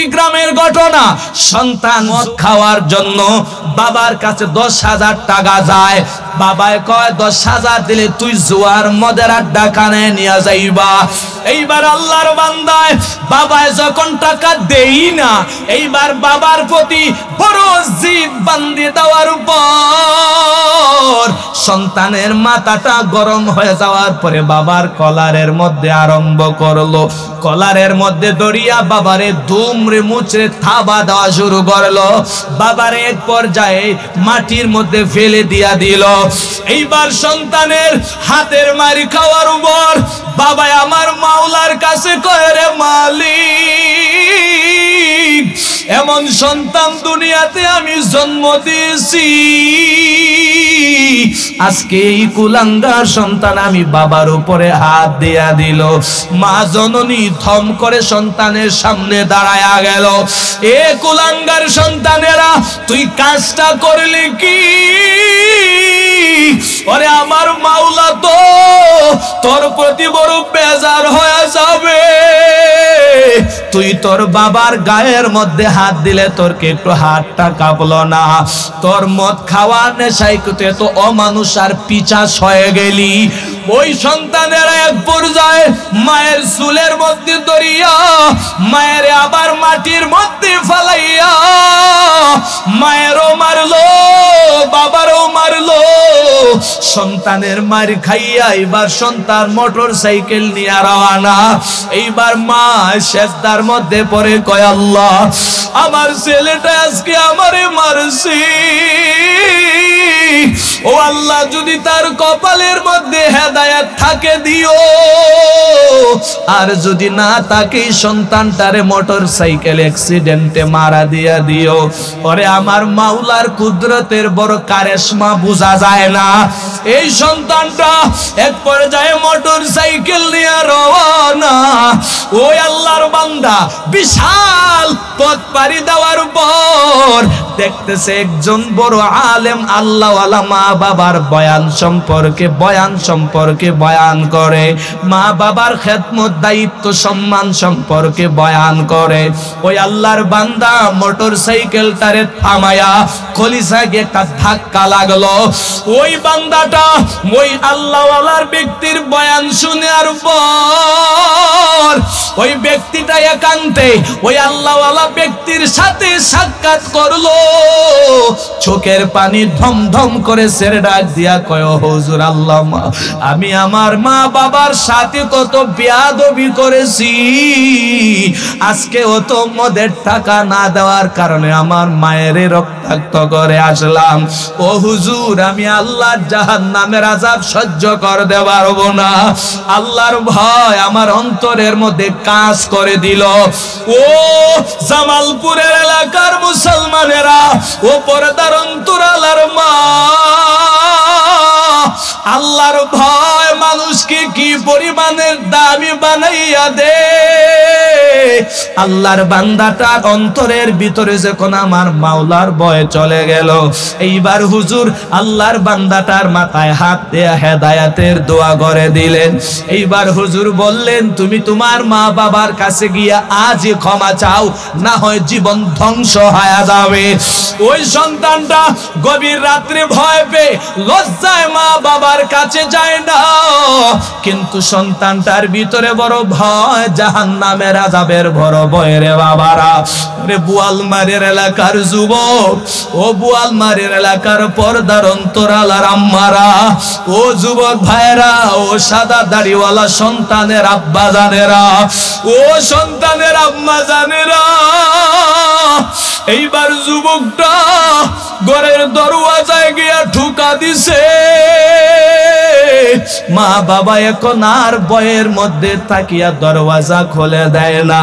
কুড়িগ্রামের ঘটনা। সন্তান মদ খাওয়ার জন্য বাবার কাছে 10,000 টাকা যায়। বাবায় কয় 10,000 দিলে তুই জুয়ার মদের আড্ডা কানে নিয়ে যাইবা। এইবার আল্লাহর বান্দায় বাবায় যখন টাকা দেই না, এইবার বাবার প্রতি বড় জিদ বান্ধি দেওয়ার পর সন্তানের মাথাটা গরম হয়ে যাওয়ার পরে বাবার কলারের মধ্যে আরম্ভ করলো। কলারের মধ্যে দড়িয়া বাবারে দুমড়ে মুচড়ে থাবা দেওয়া শুরু করলো। বাবারে এক পর্যায়ে মাটির মধ্যে ফেলে দিয়া দিল। এইবার সন্তানের হাতের মারি খাওয়ার উপর বাবা আমার মাওলার কাছে কয়, রে মালিক, এমন সন্তান দুনিয়াতে আমি জন্ম দিয়েছি, আজকে এই কুলাঙ্গার সন্তান আমি বাবার উপরে হাত দিয়া দিল। মা জননী থম করে সন্তানের সামনে দাঁড়ায়া গেল। এ কুলাঙ্গার সন্তানেরা, তুই কাজটা করলি কি? ওরে আমার মাওলা তো তোর প্রতি বড় বেজার হয়ে যাবে। তুই তোর বাবার গায়ের মধ্যে হাত দিলে তোর কি একটু হাতটা কাঁপলো না? তোর মদ খাওয়া নেশায় তুই তো অমানুষ আর পিচাস হয়ে গেলি। ওই সন্তানেরা এক পর্যায়ে মায়ের চুলের মধ্যে দড়িয়া মায়ের আবার মাটির মধ্যে ফালাইয়া মায়েরও মারলো, বাবারও মারলো। সন্তানের মার খাইয়া এবার সন্তান মোটর সাইকেল নিয়ে রওনা। এইবার মা সেজদার মধ্যে পড়ে কয়, আল্লাহ, আমার ছেলেটা আজকে আমারে মারছে। ও আল্লাহ, যদি তার কপালের মধ্যে হেদায়েত থাকে দিও, আর যদি না থাকে সন্তানটারে মোটর সাইকেল অ্যাক্সিডেন্টে মারা দিয়া দিও। ওরে আমার মাওলার কুদরতের বড় কারিশমা বোঝা যায় না। এই সন্তানটা এক পর্যায়ে মোটর সাইকেল নিয়ে রওনা। ওই আল্লাহর বান্দা বিশাল পথ পাড়ি দেওয়ার পর দেখতেছে একজন বড় আলেম আল্লাহওয়ালা মা বাবার বয়ান সম্পর্কে বয়ান করে, মা বাবার খেদমত দায়িত্ব সম্মান সম্পর্কে বয়ান করে। ওই আল্লাহর বান্দা মোটর সাইকেলটারে থামায়া কলিজায় একটা ধাক্কা লাগলো। ওই বান্দাটা ওই আল্লাহওয়ালার ব্যক্তির বয়ান শোনার পর ওই ব্যক্তিটা একান্তে ওই আল্লাহওয়ালা ব্যক্তির সাথে সাক্ষাৎ করলো। চোখের পানি ধম ধম করে ছেড়ে ডাক দিয়া কয়, হুজুর, আল্লাহ, আমি আমার মা বাবার সাথে কত বেয়াদবি করেছি। আজকে ও তো মদের টাকা না দেওয়ার কারণে আমার মায়ের রক্তাক্ত করে আসলাম। ও হুজুর, আমি আল্লাহর জাহান্নামের আযাব সহ্য করতে পারবো না। আল্লাহর ভয় আমার অন্তরের মধ্যে কাজ করে দিল। ও জামালপুরের এলাকার মুসলমানেরা, ও পর্দার অন্তরালার মা, আল্লাহর ভয় মানুষকে কি পরিমাণের দামি বানাইয়া দে। আল্লাহর বান্দাটার অন্তরের ভিতরে যখন আমার মাওলার ভয় চলে গেল, এইবার হুজুর আল্লাহর বান্দাটার মাথায় হাত দিয়ে হেদায়েতের দোয়া করে দিলেন। এইবার হুজুর বললেন, তুমি তোমার মা বাবার কাছে গিয়া আজই ক্ষমা চাও, না হয় জীবন ধ্বংস হয়ে যাবে। ওই সন্তানটা গভীর রাত্রে ভয় পেয়ে লজ্জায় মা বাবার কাছে যায় না, কিন্তু সন্তানটার ভিতরে বড় ভয়, জাহান্নামের আযাবের বড় ভয় রে বাবারা। রে বোয়ালমারীর এলাকার যুবক, ও বোয়ালমারীর এলাকার পর্দার অন্তরালার আম্মারা, ও যুবক ভাইরা, ও সাদা দাড়িওয়ালা সন্তানের আব্বা জানেরা, ও সন্তানের আম্মা জানেরা, এইবার যুবকটা ঘরের দরওয়াজায় গিয়া ঠুকা দিছে। মা বাবা এখন আর ভয়ের মধ্যে তাকিয়া দরওয়াজা খুলে দেয় না।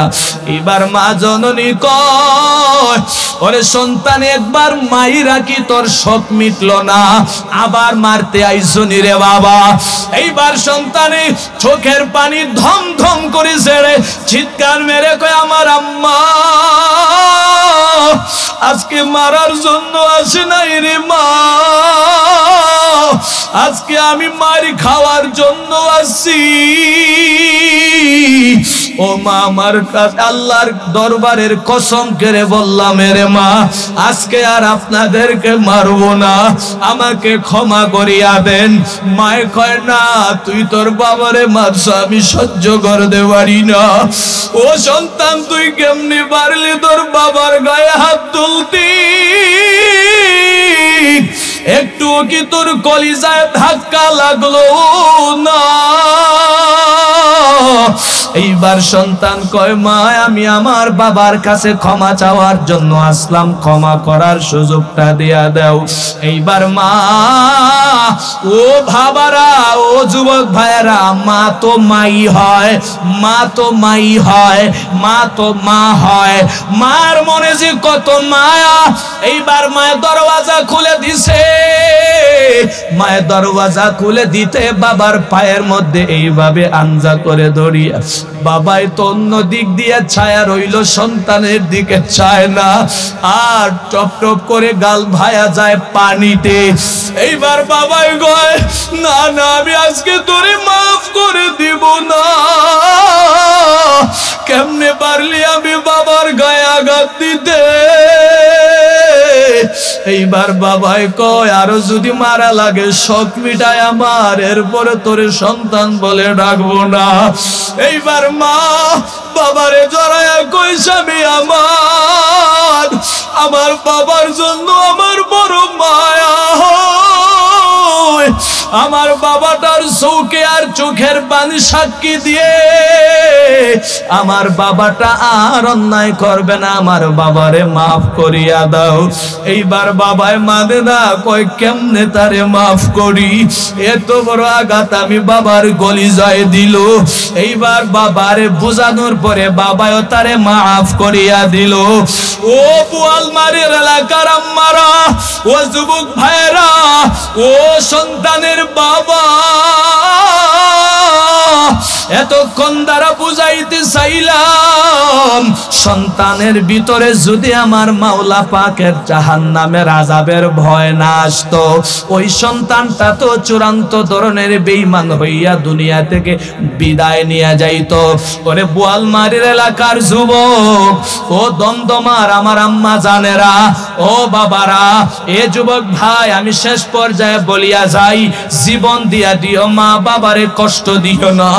এবার মা জননী কয়, ওরে সন্তান, একবার মাইরা কি তোর শোক মিটলো না? আবার মারতে আইসুনি রে বাবা। এইবার সন্তানে চোখের পানি ধম ধম করে ছেড়ে চিৎকার মেরে কয়, আমার আম্মা আজকে মারার জন্য আসে নাই রে মা, আজকে আমি মারি খাওয়ার জন্য আসছি। ও মা আমার কাছে আল্লাহর দরবারের কসম করে বললাম রে মা আজকে আর আপনাদেরকে মারবো না, আমাকে ক্ষমা করিয়া দেন। মায়ে কয় না তুই তোর বাবারে মারছ, আমি সহ্য করতে পারি না। ও সন্তান তুই কেমনি পারলি তোর বাবার গায়ে হাত তুলতি? একটু কি তোর কলিজায় ধাক্কা লাগলো না? এইবার সন্তান কয় মা আমি আমার বাবার কাছে ক্ষমা চাওয়ার জন্য আসলাম, ক্ষমা করার সুযোগটা দেয়া দাও। এইবার মা ও বাবারা ও যুবক ভাইয়েরা, মা তো মাই হয়, মা তো মাই হয়, মা তো মা হয়। মার মনে যে কত মায়া। এইবার মায়ের দরওয়াজা খুলে দিছে, মায়ের দরওয়াজা খুলে দিতে বাবার পায়ের মধ্যে এইভাবে আঞ্জা করে ধরিয়া, বাবাই তো অন্য দিক দিয়ে ছায়া রইল, সন্তানের দিকে চায় না, আর টপ টপ করে গাল ভায়া যায় পানিতে। এইবার বাবাই কয় না না আমি আজকে তোরে মাফ করে দিব না। কেমনে পারলি আমি বাবার গায়ে আঘাত দিতে? এইবার বাবাই কয় আরো যদি মারা লাগে শখ মিটায় আমার, এরপরে তোরে সন্তান বলে ডাকবো না। এইবার মা বাবারে জড়ায়া কই স্বামী আমার বাবার জন্য আমার বড় মায়া হয়। আমার বাবাটার চৌকে আর চোখের পানি সাক্ষী দিয়ে আমার বাবাটা আর অন্যায় করবে না, আমার বাবারে মাফ করিয়া দাও। এইবার বাবায় মানে না, কয় কেমনে তারে মাফ করি? এত বড় আঘাত আমি বাবার কলিজায় দিল। এইবার বাবারে বুঝানোর পরে বাবাও তারে মাফ করিয়া দিল। ও বোয়ালমারীর এলাকার আম্মারা, ও যুবক ভাইরা, ও সন্তানের বাবা, এতক্ষণ দ্বারা বুঝাইতে চাইলাম সন্তানের ভিতরে যদি আমার মাওলা পাকের জাহান্নামের আযাবের ভয় না আসতো, ওই সন্তানটা তো চূড়ান্ত ধরনের বেঈমান হইয়া দুনিয়া থেকে বিদায় নিয়ে যাইতো। ওরে বোয়ালমারীর এলাকার যুবক, ও দমদমার আমার আম্মা জানেরা, ও বাবারা, এ যুবক ভাই আমি শেষ পর্যায়ে বলিয়া যাই, জীবন দিয়া দিও, মা বাবারে কষ্ট দিও না।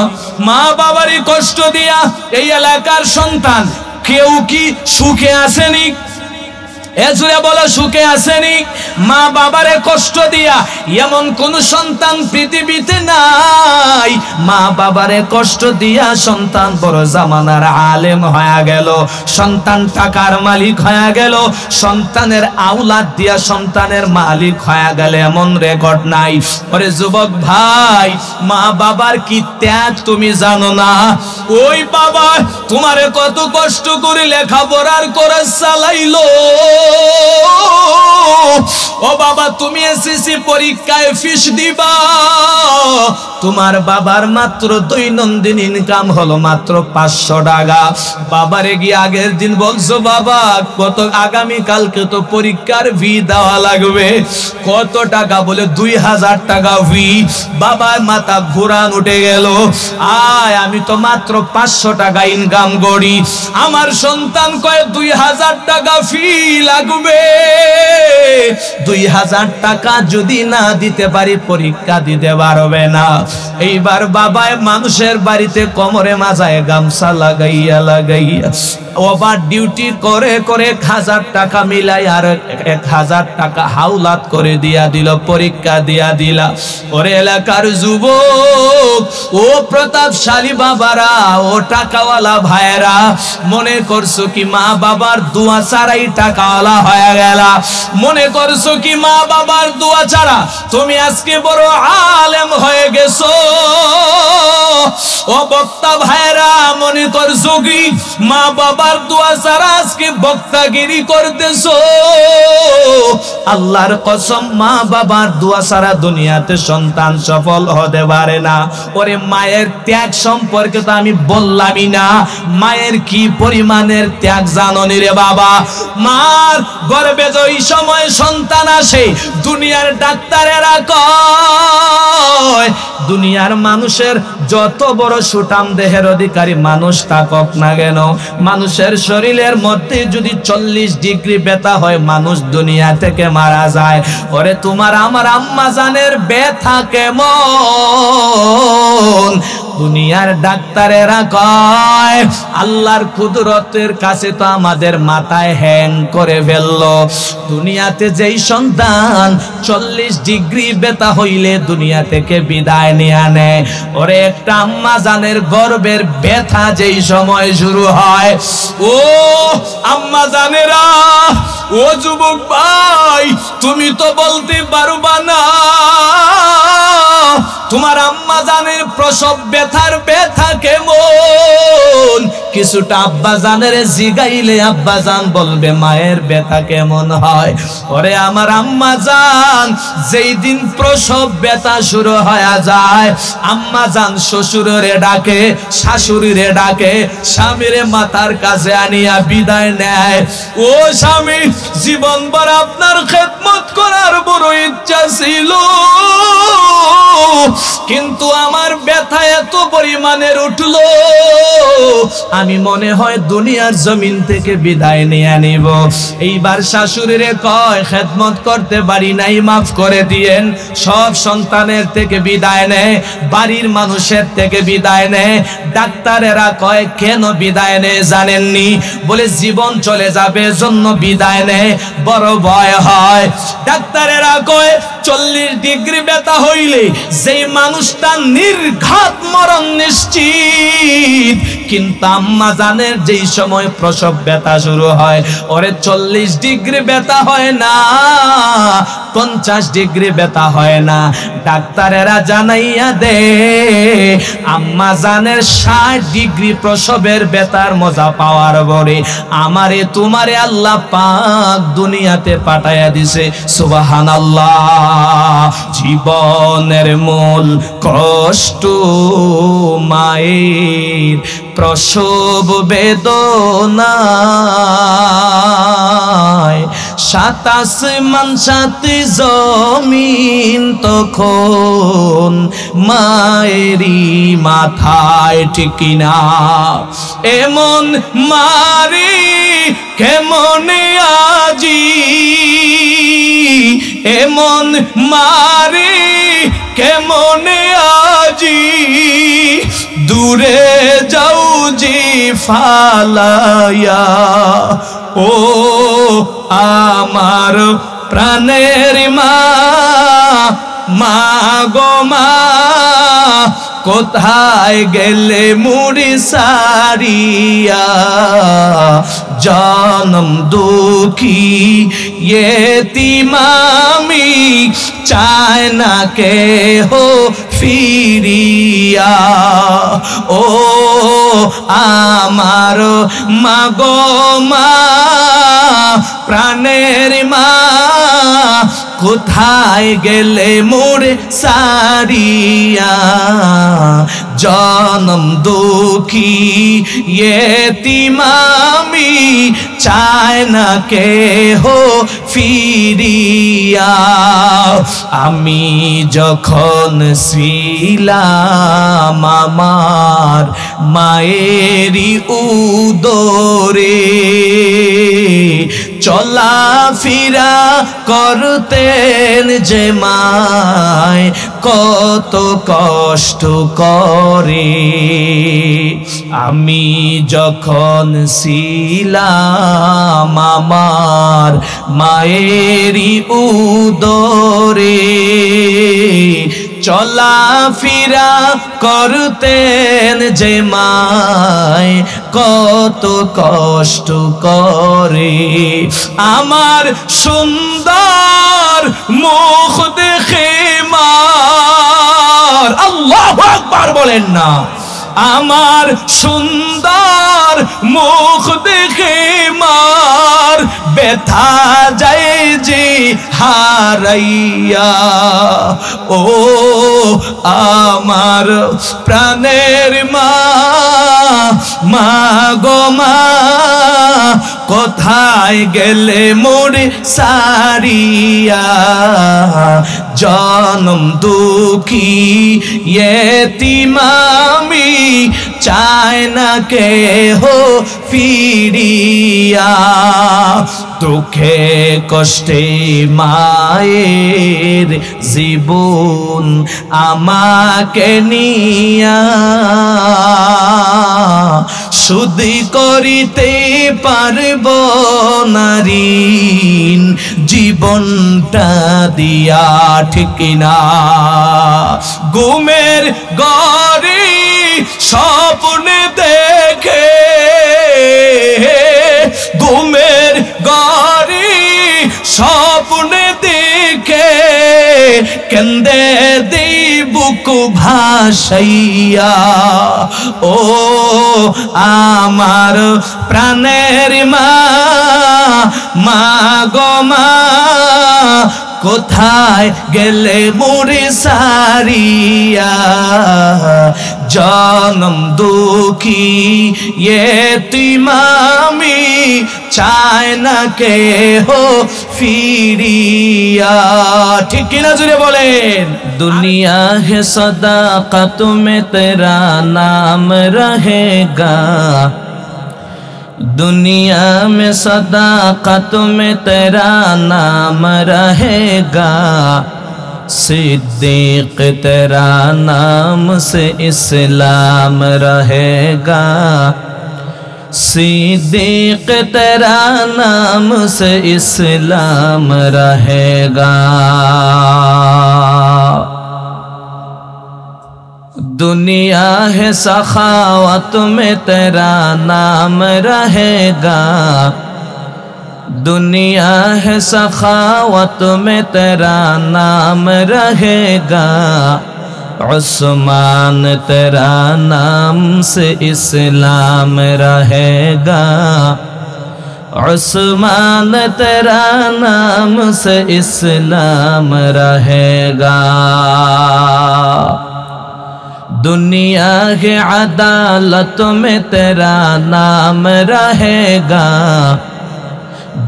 মা বাবারই কষ্ট দিয়া এই এলাকার সন্তান কেউ কি সুখে আসেনি? এজুরে বলো সুখে আসেনি? মা বাবারে কষ্ট দিয়া এমন কোন সন্তান পৃথিবীতে নাই। মা বাবারে কষ্ট দিয়া সন্তান বড় জামানার আলেম হয়ে গেল, সন্তান টাকার মালিক হয়ে গেল, সন্তানের আওলাদ দিয়া সন্তানের মালিক হয়ে গেল, এমন রেকর্ড নাই। ওরে যুবক ভাই, মা বাবার কি ত্যাগ তুমি জানো না? ওই বাবা তোমারে কত কষ্ট করে লেখাপড়ার করে চালাইলো। ও বাবা তুমি এসএসসি পরীক্ষায় ফিস দিবা, তোমার বাবার মাত্র দৈনন্দিন ইনকাম হলো মাত্র 500 টাকা। বাবারে গিয়ে আগের দিন বলছো বাবা কত আগামী কালকে তো পরীক্ষার ফি দেওয়া লাগবে, কত টাকা? বলে 2000 টাকা ফি। বাবার মাথা ঘোরান উঠে গেল, আয় আমি তো মাত্র 500 টাকা ইনকাম করি, আমার সন্তান কয় 2000 টাকা ফি লাগবে। 2000 টাকা যদি না দিতে পারি পরীক্ষা দিতে পারবে না। এইবার বাবায় মানুষের বাড়িতে কোমরে মাজায় গামছা লাগাইয়া ওভার ডিউটি করে 1000 টাকা মিলাই আর 1000 টাকা হাওলাত করে দিয়া দিল, পরীক্ষা দিয়া দিলা। ওরে এলাকার যুবক, ও প্রতাপশালী বাবারা, ও টাকাওয়ালা ভাইয়েরা, মনে করছো কি মা বাবার দোয়া ছাড়াই টাকাওয়ালা হয়ে গেলা? মনে করছো কি মা বাবার দোয়া ছাড়া তুমি আজকে বড় আলেম হয়ে গেছো? ও বক্তা ভাইরা, মনে করছো কি মা বাবার দোয়া ছাড়া আজকে বক্তাগিরি করতেছো? আল্লাহর কসম, মা বাবার দোয়া ছাড়া দুনিয়াতে সন্তান সফল হতে পারে না। ওরে মায়ের ত্যাগ সম্পর্কে তো আমি বললামই না, মায়ের কি পরিমাণের ত্যাগ জানো নি রে বাবা? মার গর্ভে ওই সময় সন্তান আসে দুনিয়ার ডাক্তারেরা কয় দুনিয়ার মানুষের যত বড় সুঠাম দেহের অধিকারী মানুষ থাকুক না কেন, মানুষের শরীরের মধ্যে যদি 40 ডিগ্রি ব্যথা হয় মানুষ দুনিয়া থেকে মারা যায়। ওরে তোমার আমার আম্মা জানের ব্যথা কেমন? দুনিয়ার ডাক্তারেরা কয় আল্লাহর কুদরতের কাছে তো আমাদের মাথায় হ্যাং করে ফেললো। দুনিয়াতে যেই সন্তান 40 ডিগ্রি ব্যথা হইলে দুনিয়া থেকে বিদায় নিয়ে আনে, ওরে একটা আম্মা জানের গর্ভের ব্যথা যেই সময় শুরু হয়, ও আম্মা জানেরা, ও যুবক ভাই, তুমি তো বলতে পারবা না তোমার আম্মা জানের প্রসব ব্যথার ব্যথা কেমন। কিছুটা আব্বা জানের জিগাইলে আব্বা জান বলবে মায়ের ব্যথা কেমন হয়। ওরে আমার আম্মা জান যেই দিন প্রসব ব্যথা শুরু হয়ে যায়, আম্মা জান শ্বশুরে ডাকে, শাশুড়িরে ডাকে, স্বামীরে মাথার কাছে আনিয়া বিদায় নেয়। ও স্বামী, জীবনভর আপনার খেদমত করার বড় ইচ্ছা ছিল, কিন্তু আমার ব্যথা এত পরিমাণের উঠলো, আমি মনে হয় দুনিয়ার জমিন থেকে বিদায় নিয়ে নিব। এইবার শাশুড়িরে কয় খেদমত করতে পারি নাই, মাফ করে দিয়েন। সব সন্তানের থেকে বিদায় নেয়, বাড়ির মানুষের থেকে বিদায় নেয়। ডাক্তারেরা কয় কেন বিদায় নেয় জানেননি? বলে জীবন চলে যাবে জন্য বিদায় নেয়, বড় ভয় হয়। ডাক্তারেরা কয় 40 ডিগ্রি ব্যথা হইলে যেই মানুষটা নির্ঘাত মরণ নিশ্চিত, কিন্তু আম্মা জানের যেই সময় প্রসব ব্যথা শুরু হয়, ওরে 40 ডিগ্রি ব্যথা হয় না, 50 ডিগ্রি ব্যথা হয় না। ডাক্তারেরা জানাইয়া দে আম্মা জানের 60 ডিগ্রি প্রসবের ব্যথার মজা পাওয়ার পরে আমারে তোমারে আল্লাহ পাক দুনিয়াতে পাঠাইয়া দিছে। সুবহানাল্লাহ। জীবনের মূল কষ্ট মায়ের প্রসব বেদনায়, 7 আসমান 7 জমিন তখন মায়েরই মাথায় ঠিকিনা। এমন মারি কেমনে আজি, এমন মারি কেমনে আজি, দূরে যাও জি ফালায়া। ও আমার প্রাণের মা, মা গো মা, কোথায় গেলে মুড়ি সারিয়া, জনম দুঃখী এতিম আমি, চায় না কেহ ফিরিয়া। ও আমার মা গো মা, প্রাণের মা, কোথায় গেলে মোরে সারিয়া, জনম দুঃখী এতিম আমি, চায় না কেহ ফিরিয়া। আমি যখন ছিলাম আমার মায়েরই উদরে, চলা ফিরা করতেন যে মায় কত কষ্ট করে। আমি যখন ছিলাম আমার মায়েরই উদরে, চলা ফিরা করতেন যে মায় কত কষ্ট করে। আমার সুন্দর মুখ দেখে মার, আল্লাহু আকবার বলেন না, আমার সুন্দর মুখ দেখে মার ব্যথা যায় যে হারাইয়া। ও আমার প্রাণের মা, মা গো মা, কোথায় গেলে মোরে সারিয়া? জনম দুঃখী এতিম আমি, চায় না কেহ ফিরিয়া। দুঃখে কষ্টে মায়ের জীবন আমাকে নিয়া, শুধু করিতে পারব না ঋণ জীবনটা দিয়া। ঠিক না? ঘুমের ঘরে স্বপ্নে দেখে, ঘুমের ঘরে স্বপ্নে দেখে, কেন্দে বুক ভাসাইয়া। ও আমার প্রাণের মা, মা গো মা, কোথায় গেলে মোরে সারিয়া? জনম দুঃখী এতিম আমি, চায় না কেহ ফিরিয়া। ঠিক কিনা জুড়ে বলেন? দুনিয়া হে সদাকত में तेरा नाम रहेगा, दुनिया में सदाकत में तेरा नाम रहेगा, सिद्दीक तेरा नाम से इस्लाम रहेगा, सिद्दीक तेरा नाम से इस्लाम रहेगा। दुनिया है सखावत में तेरा नाम रहेगा, दुनिया है सखावत में तेरा नाम रहेगा, उस्मान तेरा नाम से इस्लाम रहेगा, उस्मान तेरा नाम से इस्लाम रहेगा। दुनिया के अदालत में तेरा नाम रहेगा,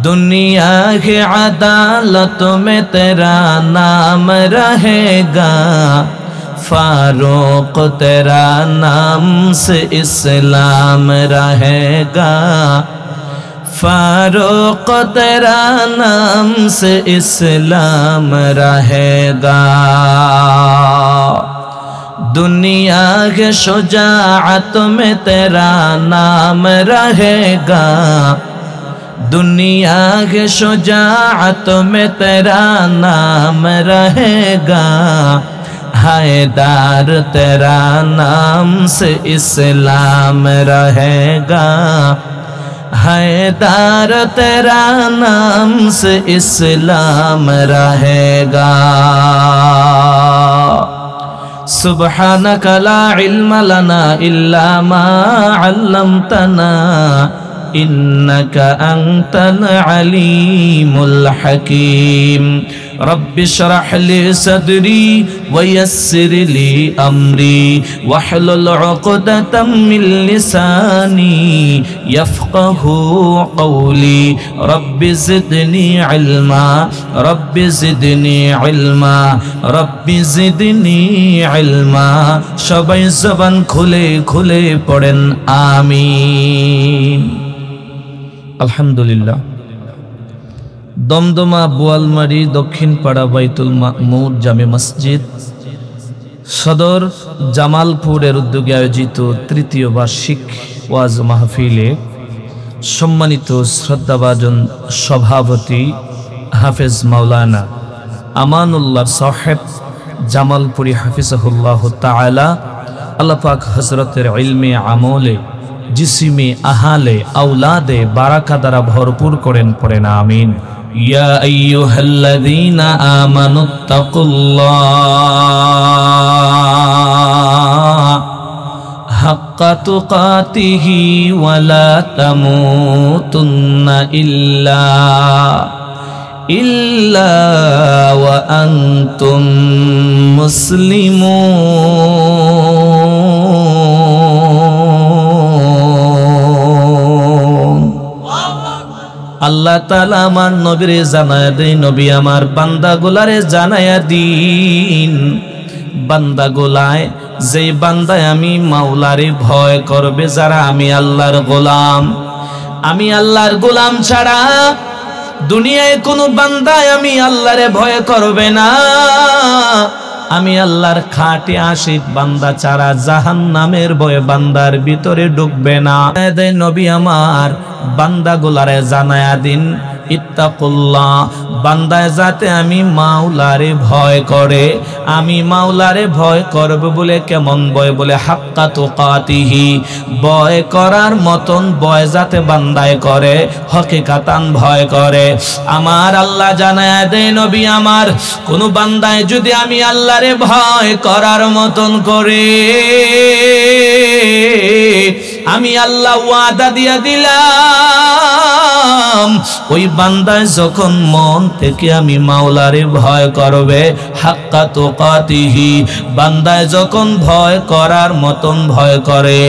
दुनिया के अदालत में तेरा नाम रहेगा, फारूक तेरा नाम से इस्लाम रहेगा, फारूक तेरा नाम से इस्लाम रहेगा। दुनिया के शुजाअत में तेरा नाम रहेगा, दुनिया के शुजाअत में तेरा नाम रहेगा, हैदर तेरा नाम से इस्लाम रहेगा, हैदर तेरा नाम से इस्लाम रहेगा। सुब्हानक ला इल्म लना इल्ला मा अल्लमतना इन्नक अंतल अलीमुल हकीम। रब्बि श्रह ली सदरी वयस्सिर ली अमरी वहलुल उक़दतम मिन लिसानी यफ़क़हू क़ौली। Rabbi ज़िदनी इल्मा, rabbi ज़िदनी इल्मा, rabbi ज़िदनी इल्मा। सबाई ज़बान खुले खुले पढ़ेन आमीन। अल्हम्दुलिल्लाह। दमदमा बोয়ালমারী दक्षिण पाड़ा বাইতুল মা'মুর জামে মসজিদ সদর জামালপুরের উদ্যোগে আয়োজিত তৃতীয় বার্ষিক ওয়াজ মাহফিলে সম্মানিত শ্রদ্ধাভাজন সভাপতি হাফেজ মাওলানা আমানুল্লাহ সাহেব জামালপুরি হাফিজাহুল্লাহ তাআলা। আল্লাহ পাক হযরতের ইলমে আমলে जिस्मे आहाले औलादे बाराका द्वारा भरपूर करें पड़ेन आमीन। या अय्युहल्लज़ीना आमनुत्तकुल्लाह हक्का तुकातिही वला तमूतुन्ना इल्ला ইল্লা ওয়া আনতুম মুসলিমুন। আল্লাহ তাআলা আমার নবীরে জানায়া দেই, নবী আমার বান্দাগুলারে জানায়া দিন, বান্দাগুলায় যেই বান্দায় আমি মাওলারে ভয় করবে, যারা আমি আল্লাহর গোলাম, আমি আল্লাহর গোলাম ছাড়া দুনিয়ায় কোনো বান্দায় আমি আল্লাহরে ভয় করবে না। আমি আল্লাহর খাঁটি আশিক বান্দা ছাড়া জাহান্নামের ভয়ে বান্দার ভিতরে ঢুকবে না। নবী আমার বান্দাগুলারে জানায়া দিন, ইত্তাকুল্লাহ, বান্দায় যাতে আমি মাওলারে ভয় করে। আমি মাওলারে ভয় করব বলে কেমন ভয়? বলে হাক্কা তুকাতিহি, ভয় করার মতন ভয় যাতে বান্দায় করে, হকিকাতান ভয় করে। আমার আল্লাহ জানায় দেয় নবী আমার, কোন বান্দায় যদি আমি আল্লাহরে ভয় করার মতন করে, আমি আল্লাহ ওয়াদা দিয়া দিলাম, ওই বান্দায় যখন মন থেকে আমি মাওলারে ভয় করবে, হাক্কা তুকাতিহি, বান্দায় যখন ভয় করার মতন ভয় করে,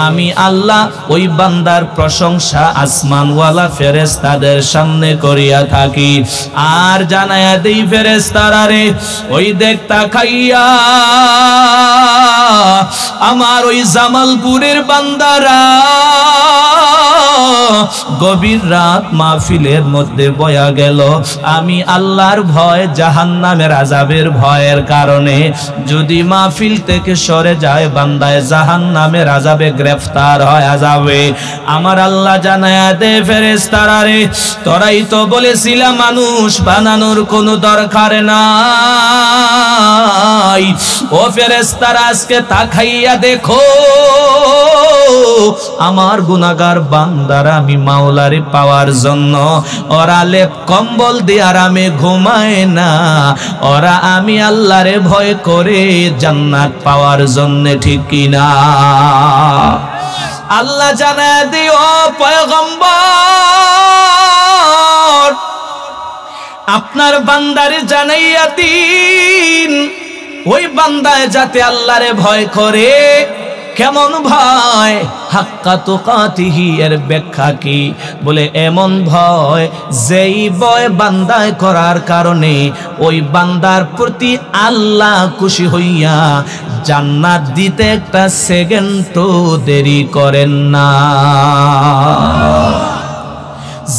আমি আল্লাহ ওই বান্দার প্রশংসা আসমানওয়ালা ফেরেশতাদের সামনে করিয়া থাকি। আর জানায়া দেই ফেরেশতারা রে, ওই দেখ তাকাইয়া আমার ওই জামালপুরের বান্দারা গভীর রাত মাহফিলের মধ্যে বয়া গেল, আমি আল্লাহর ভয় জাহান্নামের আযাবের ভয়ের কারণে যদি মাহফিল থেকে সরে যায়, বান্দায় জাহান্নামের আযাবে গ্রেফতার হয়ে যাবে। আমার আল্লাহ জানায়া দে ফেরেশতারা রে, তোরাই তো বলেছিলা মানুষ বানানোর কোনো দরকার নাই। ও ফেরেশতারা আজকে তাকাইয়া দেখো, আমার গুনাহগার বান্দারা আমি মাওলারে পাওয়ার জন্য ওরা লেপ কম্বল দিয়ে আরামে ঘুমায় না, ওরা আমি আল্লাহরে ভয় করে জান্নাত পাওয়ার জন্য, ঠিক কিনা? আল্লাহ জানায় দিও পয়গম্বর, আপনার বান্দারে জানাইয়া দিন, ওই বান্দায় যাতে আল্লাহরে ভয় করে। কেমন ভয়? হাক্কা তুকাতিহি, এর ব্যাখ্যা কি? বলে এমন ভয় যেই ভয় বান্দায় করার কারণে ওই বান্দার প্রতি আল্লাহ খুশি হইয়া জান্নাত দিতে একটা সেকেন্ডও দেরি করেন না।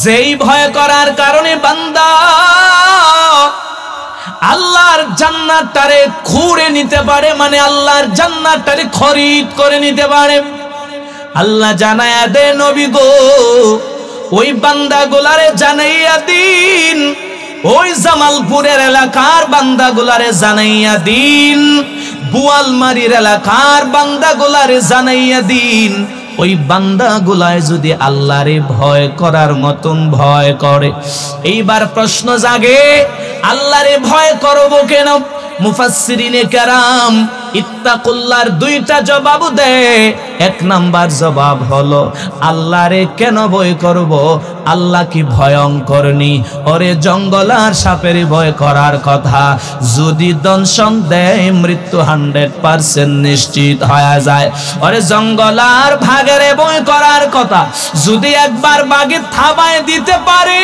যেই ভয় করার কারণে বান্দা আল্লাহর জান্নাতটারে খুঁড়ে নিতে পারে, মানে আল্লাহর জান্নাতটারে খরিদ করে নিতে পারে। আল্লাহ জানায়া দে নবী গো, ওই বান্দাগুলারে জানাইয়া দিন, ওই জামালপুরের এলাকার বান্দাগুলারে জানাইয়া দিন, বুয়ালমারির এলাকার বান্দাগুলারে জানাইয়া দিন, ওই বান্দাগুলায় যদি আল্লাহরে ভয় করার মতন ভয় করে। এইবার প্রশ্ন জাগে, আল্লাহরে ভয় করব কেন? মুফাসসিরিনে কেরাম ইত্তাকুল্লাহর দুইটা জবাব দেয়। এক নাম্বার জবাব হলো, আল্লাহরে কেন ভয় করব? আল্লাহ কি ভয়ঙ্কর নি? ওরে জঙ্গল আর সাপের ভয় করার কথা, যদি দংশন দেয় মৃত্যু 100% নিশ্চিত হয়ে যায়। ওরে জঙ্গল আর ভাগের ভয় করার কথা, যদি একবার বাগে থাবায় দিতে পারে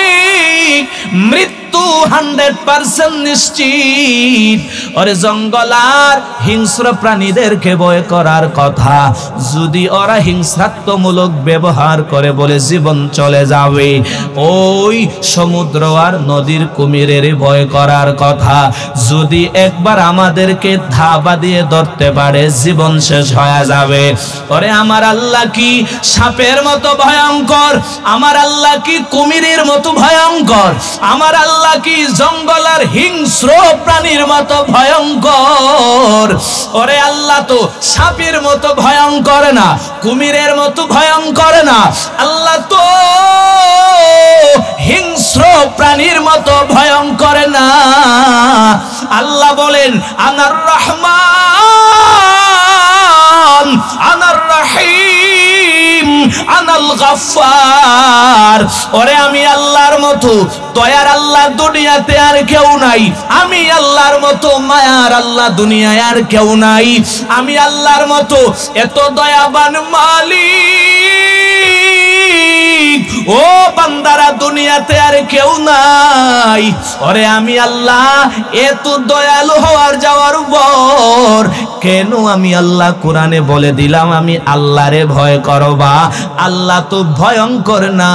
মৃত্যু 100% নিশ্চিত। ওরে জঙ্গল আর হিংস্র প্রাণীদেরকে ভয় করার কথা, যদি ওরা হিংসাত্মমূলক ব্যবহার করে বলে জীবন চলে যাবে। ওই সমুদ্র আর নদীর কুমিরের ভয় করার কথা, যদি একবার আমাদেরকে ধাবা দিয়ে ধরতে পারে জীবন শেষ হয়ে যাবে। ওরে আমার আল্লাহ কি সাপের মতো ভয়ঙ্কর? আমার আল্লাহ কি কুমিরের মতো ভয়ঙ্কর? আমার আল্লাহ কি জঙ্গল আর হিংস্র প্রাণীর মতো ভয়ঙ্কর? ওরে আল্লাহ তো সাপের মতো ভয়ঙ্কর না, কুমিরের মতো ভয়ঙ্কর না, আল্লাহ তো হিংস্র প্রাণীর মতো ভয়ঙ্কর না। আল্লাহ বলেন আনার রহমান আনার রহিম, আনাল গাফফার। ওরে আমি আল্লাহর মতো দয়ার আল্লাহ দুনিয়াতে আর কেউ নাই, আমি আল্লাহর মতো মায়ার আল্লাহ দুনিয়ায় আর কেউ নাই, আমি আল্লাহর মতো এত দয়াবান মালিক ও বান্দারা দুনিয়াতে আর কেউ নাই। ওরে আমি আল্লাহ এত দয়ালু হওয়ার যাওয়ার পর কেন আমি আল্লাহ কোরআনে বলে দিলাম আমি আল্লাহরে ভয় করবা? আল্লাহ তো ভয়ঙ্কর না,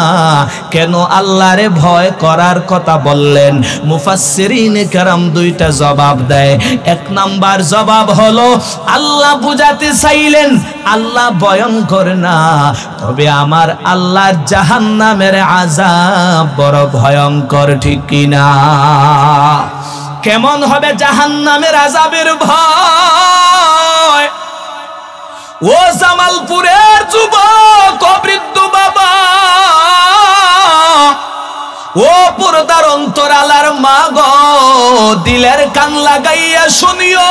কেন আল্লাহরে ভয় করার কথা বললেন? মুফাসসিরিনে কেরাম দুইটা জবাব দেয়। এক নাম্বার জবাব হলো আল্লাহ বুঝাতে চাইলেন আল্লাহ ভয়ঙ্কর না, তবে আমার আল্লাহর জাহান্নামের আযাব বড় ভয়ঙ্কর, ঠিক কিনা? কেমন হবে জাহান্নামের আযাবের ভয়? ও জামালপুরের যুবক বৃদ্ধ বাবা, ও পর্দার অন্তরালার মা গো, দিলের কান লাগাইয়া শুনিও,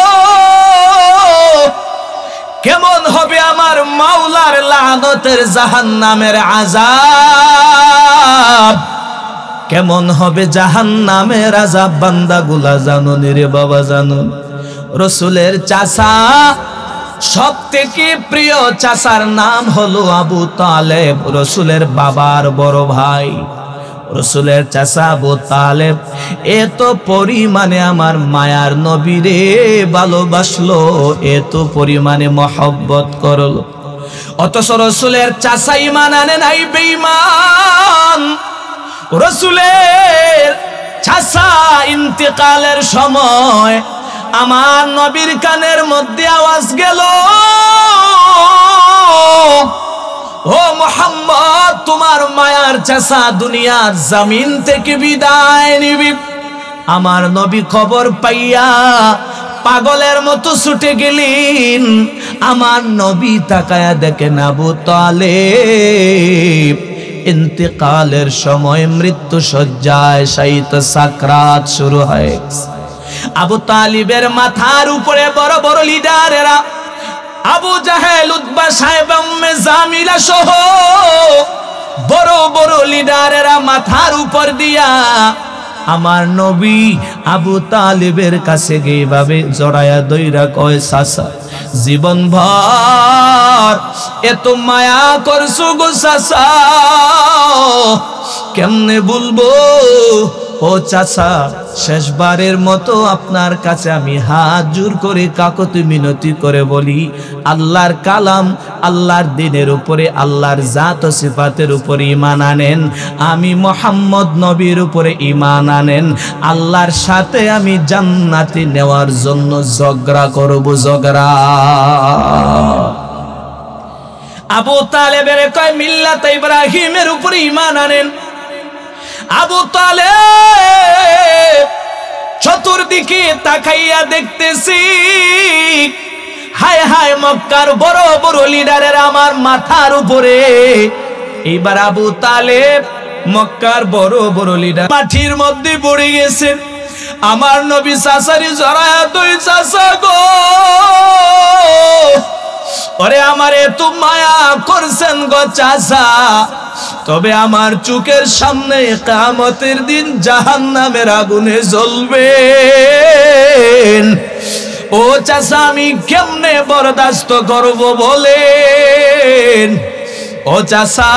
কেমন হবে আমার মাওলার লানতের জাহান্নামের আযাব? কেমন হবে জাহান্নামের আযাব? বান্দাগুলা জানো রে বাবা, জানো রাসূলের চাচা, সব থেকে প্রিয় চাচার নাম হলো আবু তালেব, রাসূলের বাবার বড় ভাই। রাসূলের চাচা আবু তালেব এত পরিমাণে আমার মায়ার নবীরে ভালোবাসলো, এত পরিমাণে মহব্বত করলো, অথচ রাসূলের চাচা ঈমান আনে নাই, বেঈমান। রাসূলের চাচা ইন্তেকালের সময় আমার নবীর কানের মধ্যে আওয়াজ গেল, ও মুহাম্মদ, তোমার মায়ার চাচা দুনিয়ার জমিন থেকে বিদায় নিবি। আমার নবী খবর পাইয়া পাগলের মতো ছুটে গেলেন। আমার নবী তাকায়া দেখেন আবু তালেব ইন্তেকালের সময় মৃত্যু শয্যায় শায়িত, সাকরাত শুরু হয়। আবু তালিবের মাথার উপরে বড় বড় লিডারেরা, আবু জাহেল, উতবা, সাইবা, উম্মে জামিলা সহ বড় বড় লিডারেরা মাথার উপর দিয়া আমার নবী আবু তালিবের কাছে গিয়ে ভাবে জড়ায়া দইরা কয়, চাচা জীবন ভর এত মায়া করছো গো চাচা, কেমনে বলবো? ও চাচা, শেষবারের মতো আপনার কাছে আমি হাত জোর করে কাকুতি মিনতি করে বলি, আল্লাহর কালাম, আল্লাহর দ্বীনের উপরে, আল্লাহর জাত ও সিফাতের উপরে ঈমান আনেন, আমি মুহাম্মদ নবীর উপরে ঈমান আনেন, আল্লাহর সাথে আমি জান্নাতে নেওয়ার জন্য ঝগড়া করব, ঝগড়া। আবু তালেবের কয় মিল্লাত ইব্রাহিমের উপরে ঈমান আনেন। আবু তালেব চতুর্দিকে তাকাইয়া দেখতেছি, হায় হায় মক্কার বড় বড় লিডারের আমার মাথার উপরে। এইবার আবু তালেব মক্কার বড় বড় লিডার মাটির মধ্যে পড়ে গেছেন। আমার নবী চাচারি জড়ায়া দুই, চাচা গো, ওরে আমার এত মায়া করছেন গো চাচা, তবে আমার চোখের সামনে কিয়ামতের দিন জাহান্নামের আগুনে জ্বলবেন। ও চাচা আমি কেমনে বরদাস্ত করব বলেন? ও চাচা,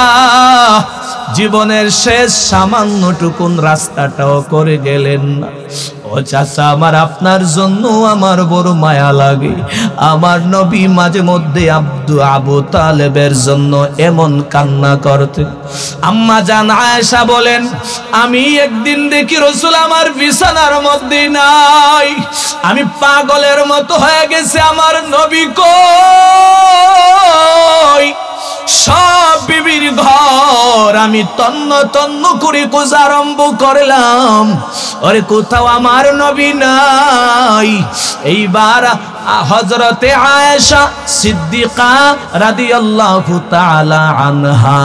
জীবনের শেষ সামান্যটুকুন রাস্তাটাও করে গেলেন না। ও চাচা, আমার আপনার জন্য আমার বড় মায়া লাগে। আমার নবী মাঝে মধ্যে আবু তালেবের জন্য এমন কান্না করতেন। আম্মা জান আয়েশা বলেন, আমি একদিন দেখি রাসূল আমার বিছানার মধ্যে নাই, আমি পাগলের মতো হয়ে গেছে, আমার নবী কই? সব বিবির ঘর আমি তন্ন তন্ন করে খোঁজা আরম্ভ করলাম, আরে কোথাও আমার নবী নাই। এইবার হযরতে আয়েশা সিদ্দিকা রাদিয়াল্লাহু তাআলা আনহা,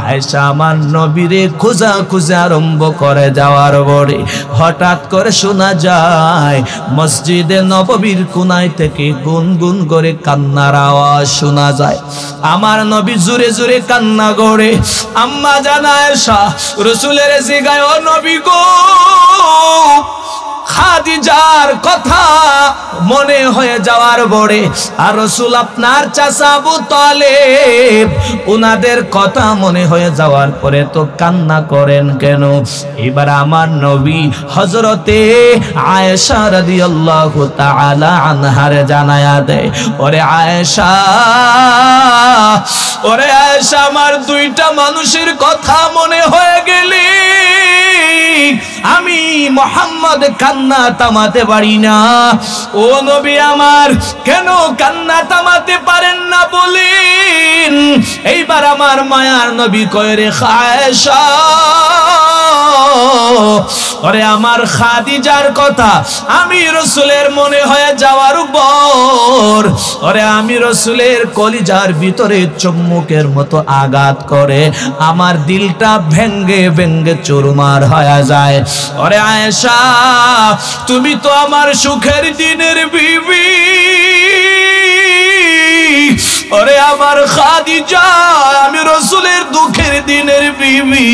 আয়েশা আমার নবীরে খোঁজা খোঁজা আরম্ভ করে যাওয়ার পরে হঠাৎ করে শোনা যায় মসজিদে নববীর কোনায় থেকে গুনগুন করে কান্নার আওয়াজ শোনা যায়। আমার নবী জোরে জোরে কান্না করে। আম্মা জান আয়েশা রাসূলের জিগায়, ও নবী গো, খাদিজার কথা মনে হয়ে যাওয়ার পরে আর রাসূল আপনার চাচা আবু তালেব উনাদের কথা মনে হয়ে যাওয়ার পরে তো কান্না করেন কেন? এবার আমার নবী হযরতে আয়েশা রাদিয়াল্লাহু তাআলা আনহার জানায়া দেয়, ওরে আয়েশা, ওরে আয়েশা, আমার দুইটা মানুষের কথা মনে হয়ে গেলে আমি মুহাম্মদ কান্না থামাতে পারি না। ও নবী আমার, কেন কান্না থামাতে পারেন না বলেন? এইবার আমার মায়ার নবী কয়, রে আয়েশা, ওরে আমার খাদিজার কথা আমি রাসূলের মনে হয়ে যাওয়ার পর ওরে আমি রাসূলের কলিজার ভিতরে চুম্বকের মতো আঘাত করে আমার দিলটা ভেঙ্গে ভেঙ্গে চুরমার হয়ে যায়। ওরে আয়েশা, তুমি তো আমার সুখের দিনের বিবি, ওরে আমার খাদিজা, আমি রাসূলের দুঃখের দিনের বিবি।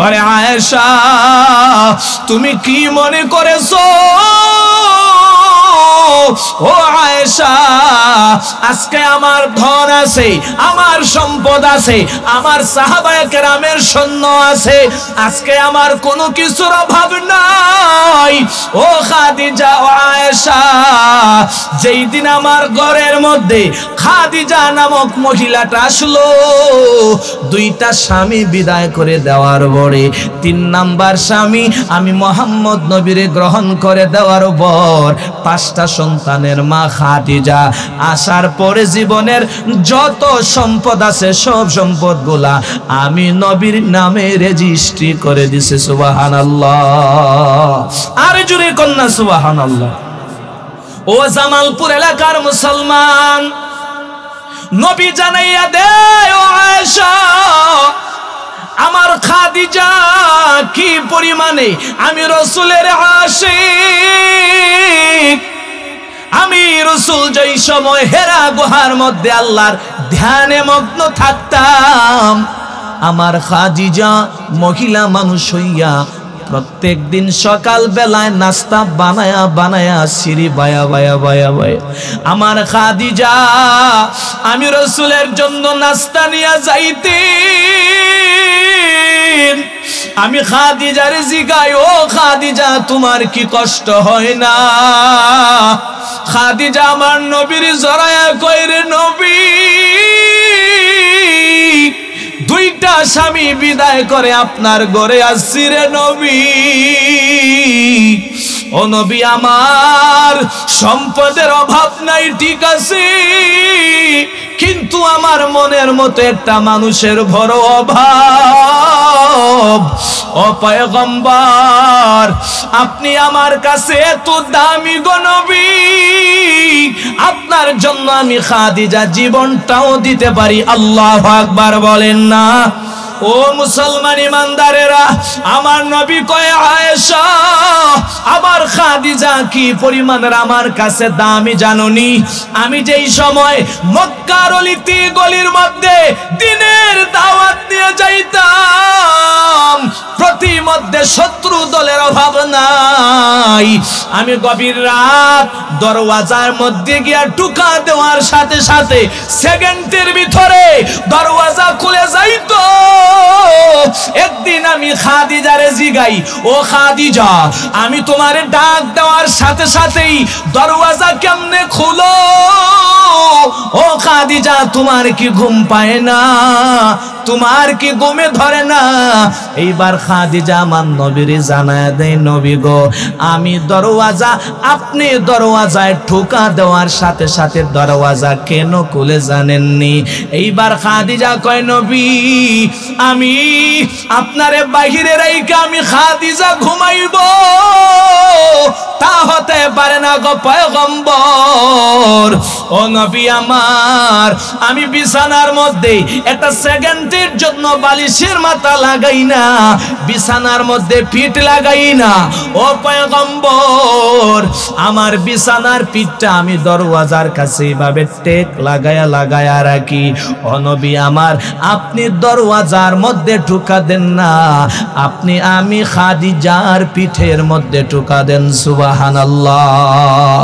ওরে আয়েশা, তুমি কি মনে করেছো? ও আয়েশা, আজকে আমার ধন আছে, আমার সম্পদ আছে, আমার সাহাবায়ে কেরামের সৈন্য আছে, আজকে আমার কোনো কিছুর অভাব নাই। ও খাদিজা, ও আয়েশা, যেই দিন আমার ঘরের মধ্যে খাদিজা নামক মহিলাটা আসলো, দুইটা স্বামী বিদায় করে দেওয়ার পরে 3 নাম্বার স্বামী আমি মুহাম্মদ নবীরে গ্রহণ করে দেওয়ার পর 5টা সন্তানের মা খাদিজা আসার পরে জীবনের যত সম্পদ আছে সব সম্পদগুলা আমি নবীর নামে রেজিস্ট্রি করে দিছে। সুবহানাল্লাহ। আর জুড়ে কন্যা সুবহানাল্লাহ। ও জামালপুর এলাকার মুসলমান, নবী জানাইয়া দেয়, ও আয়েশা, আমার খাদিজা কি পরিমাণে আমি রাসূলের আশিক। আমি রাসূল যেই সময় হেরা গুহার মধ্যে আল্লাহর ধ্যানে মগ্ন থাকতাম, আমার খাদিজা মহিলা মানুষ হইয়া প্রত্যেক দিন সকাল বেলায় নাস্তা বানায়া বানায়া সিঁড়ি বায়া বায়া বায়া বায়া আমার খাদিজা আমি রাসূলের জন্য নাস্তা নিয়ে যাইতেন। আমি খাদিজারে জিগাই, ও খাদিজা, তোমার কি কষ্ট হয় না? খাদিজা আমার নবীর জড়ায়া কইরে, নবী, 2টা স্বামী বিদায় করে আপনার ঘরে আসছি রে নবী। ও নবী আমার, সম্পদের অভাব নাই ঠিক আছে, কিন্তু আমার মনের মতো একটা মানুষের বড় অভাব। ও পয়গম্বর, আপনি আমার কাছে এত দামি গো নবী, আপনার জন্য আমি খাদিজা জীবনটাও দিতে পারি। আল্লাহু আকবার বলেন না? ও মুসলমান ইমানদারেরা, আমার নবী কয়, আয়েশা, আমার খাদিজা কি পরিমাণের আমার কাছে দামি জানোনি? আমি যেই সময় মক্কার অলিতে গলির মধ্যে দিনের দাওয়াত নিয়ে যাইতাম, প্রতি মধ্যে শত্রু দলের অভাব নাই। আমি গভীর রাত দরওয়াজার মধ্যে গিয়া ঢুকা দেওয়ার সাথে সাথে সেকেন্ডের ভিতরে দরওয়াজা খুলে যাইতো। একদিন আমি খাদিজারে জিগাই, ও খাদিজা, আমি তোমারে ডাক দেওয়ার সাথে সাথেই দরওয়াজা কেমনে খুলো? ও খাদিজা, তোমার কি ঘুম পায় না? তোমার কি ঘুমে ধরে না? এইবার খাদিজা আমার নবীরে জানায় দেয়, নবী গো, আমি দরওয়াজা, আপনি দরওয়াজায় ঠোকা দেওয়ার সাথে সাথে দরওয়াজা কেন খুলে জানেননি? এইবার খাদিজা কয়, নবী, আমি আপনারে বাহিরে রাইখা আমি খাদিজা ঘুমাইব? তা হতে পারে না গো পয়গম্বর। ও নবী আমার, আমি বিছানার মধ্যে একটা সেকেন্ডের জন্য বালিশের মাথা লাগাই না, বিছানার মধ্যে পিঠ লাগাই না। ও পয়গম্বর, আমার বিছানার পিঠটা আমি দরওয়াজার কাছে এভাবে টেক লাগায়া লাগায়া রাখি। ও নবী আমার, আপনি দরওয়াজার মধ্যে ঢুকা দেন না, আপনি আমি খাদিজার পিঠের মধ্যে ঢুকা দেন। সুবহানাল্লাহ,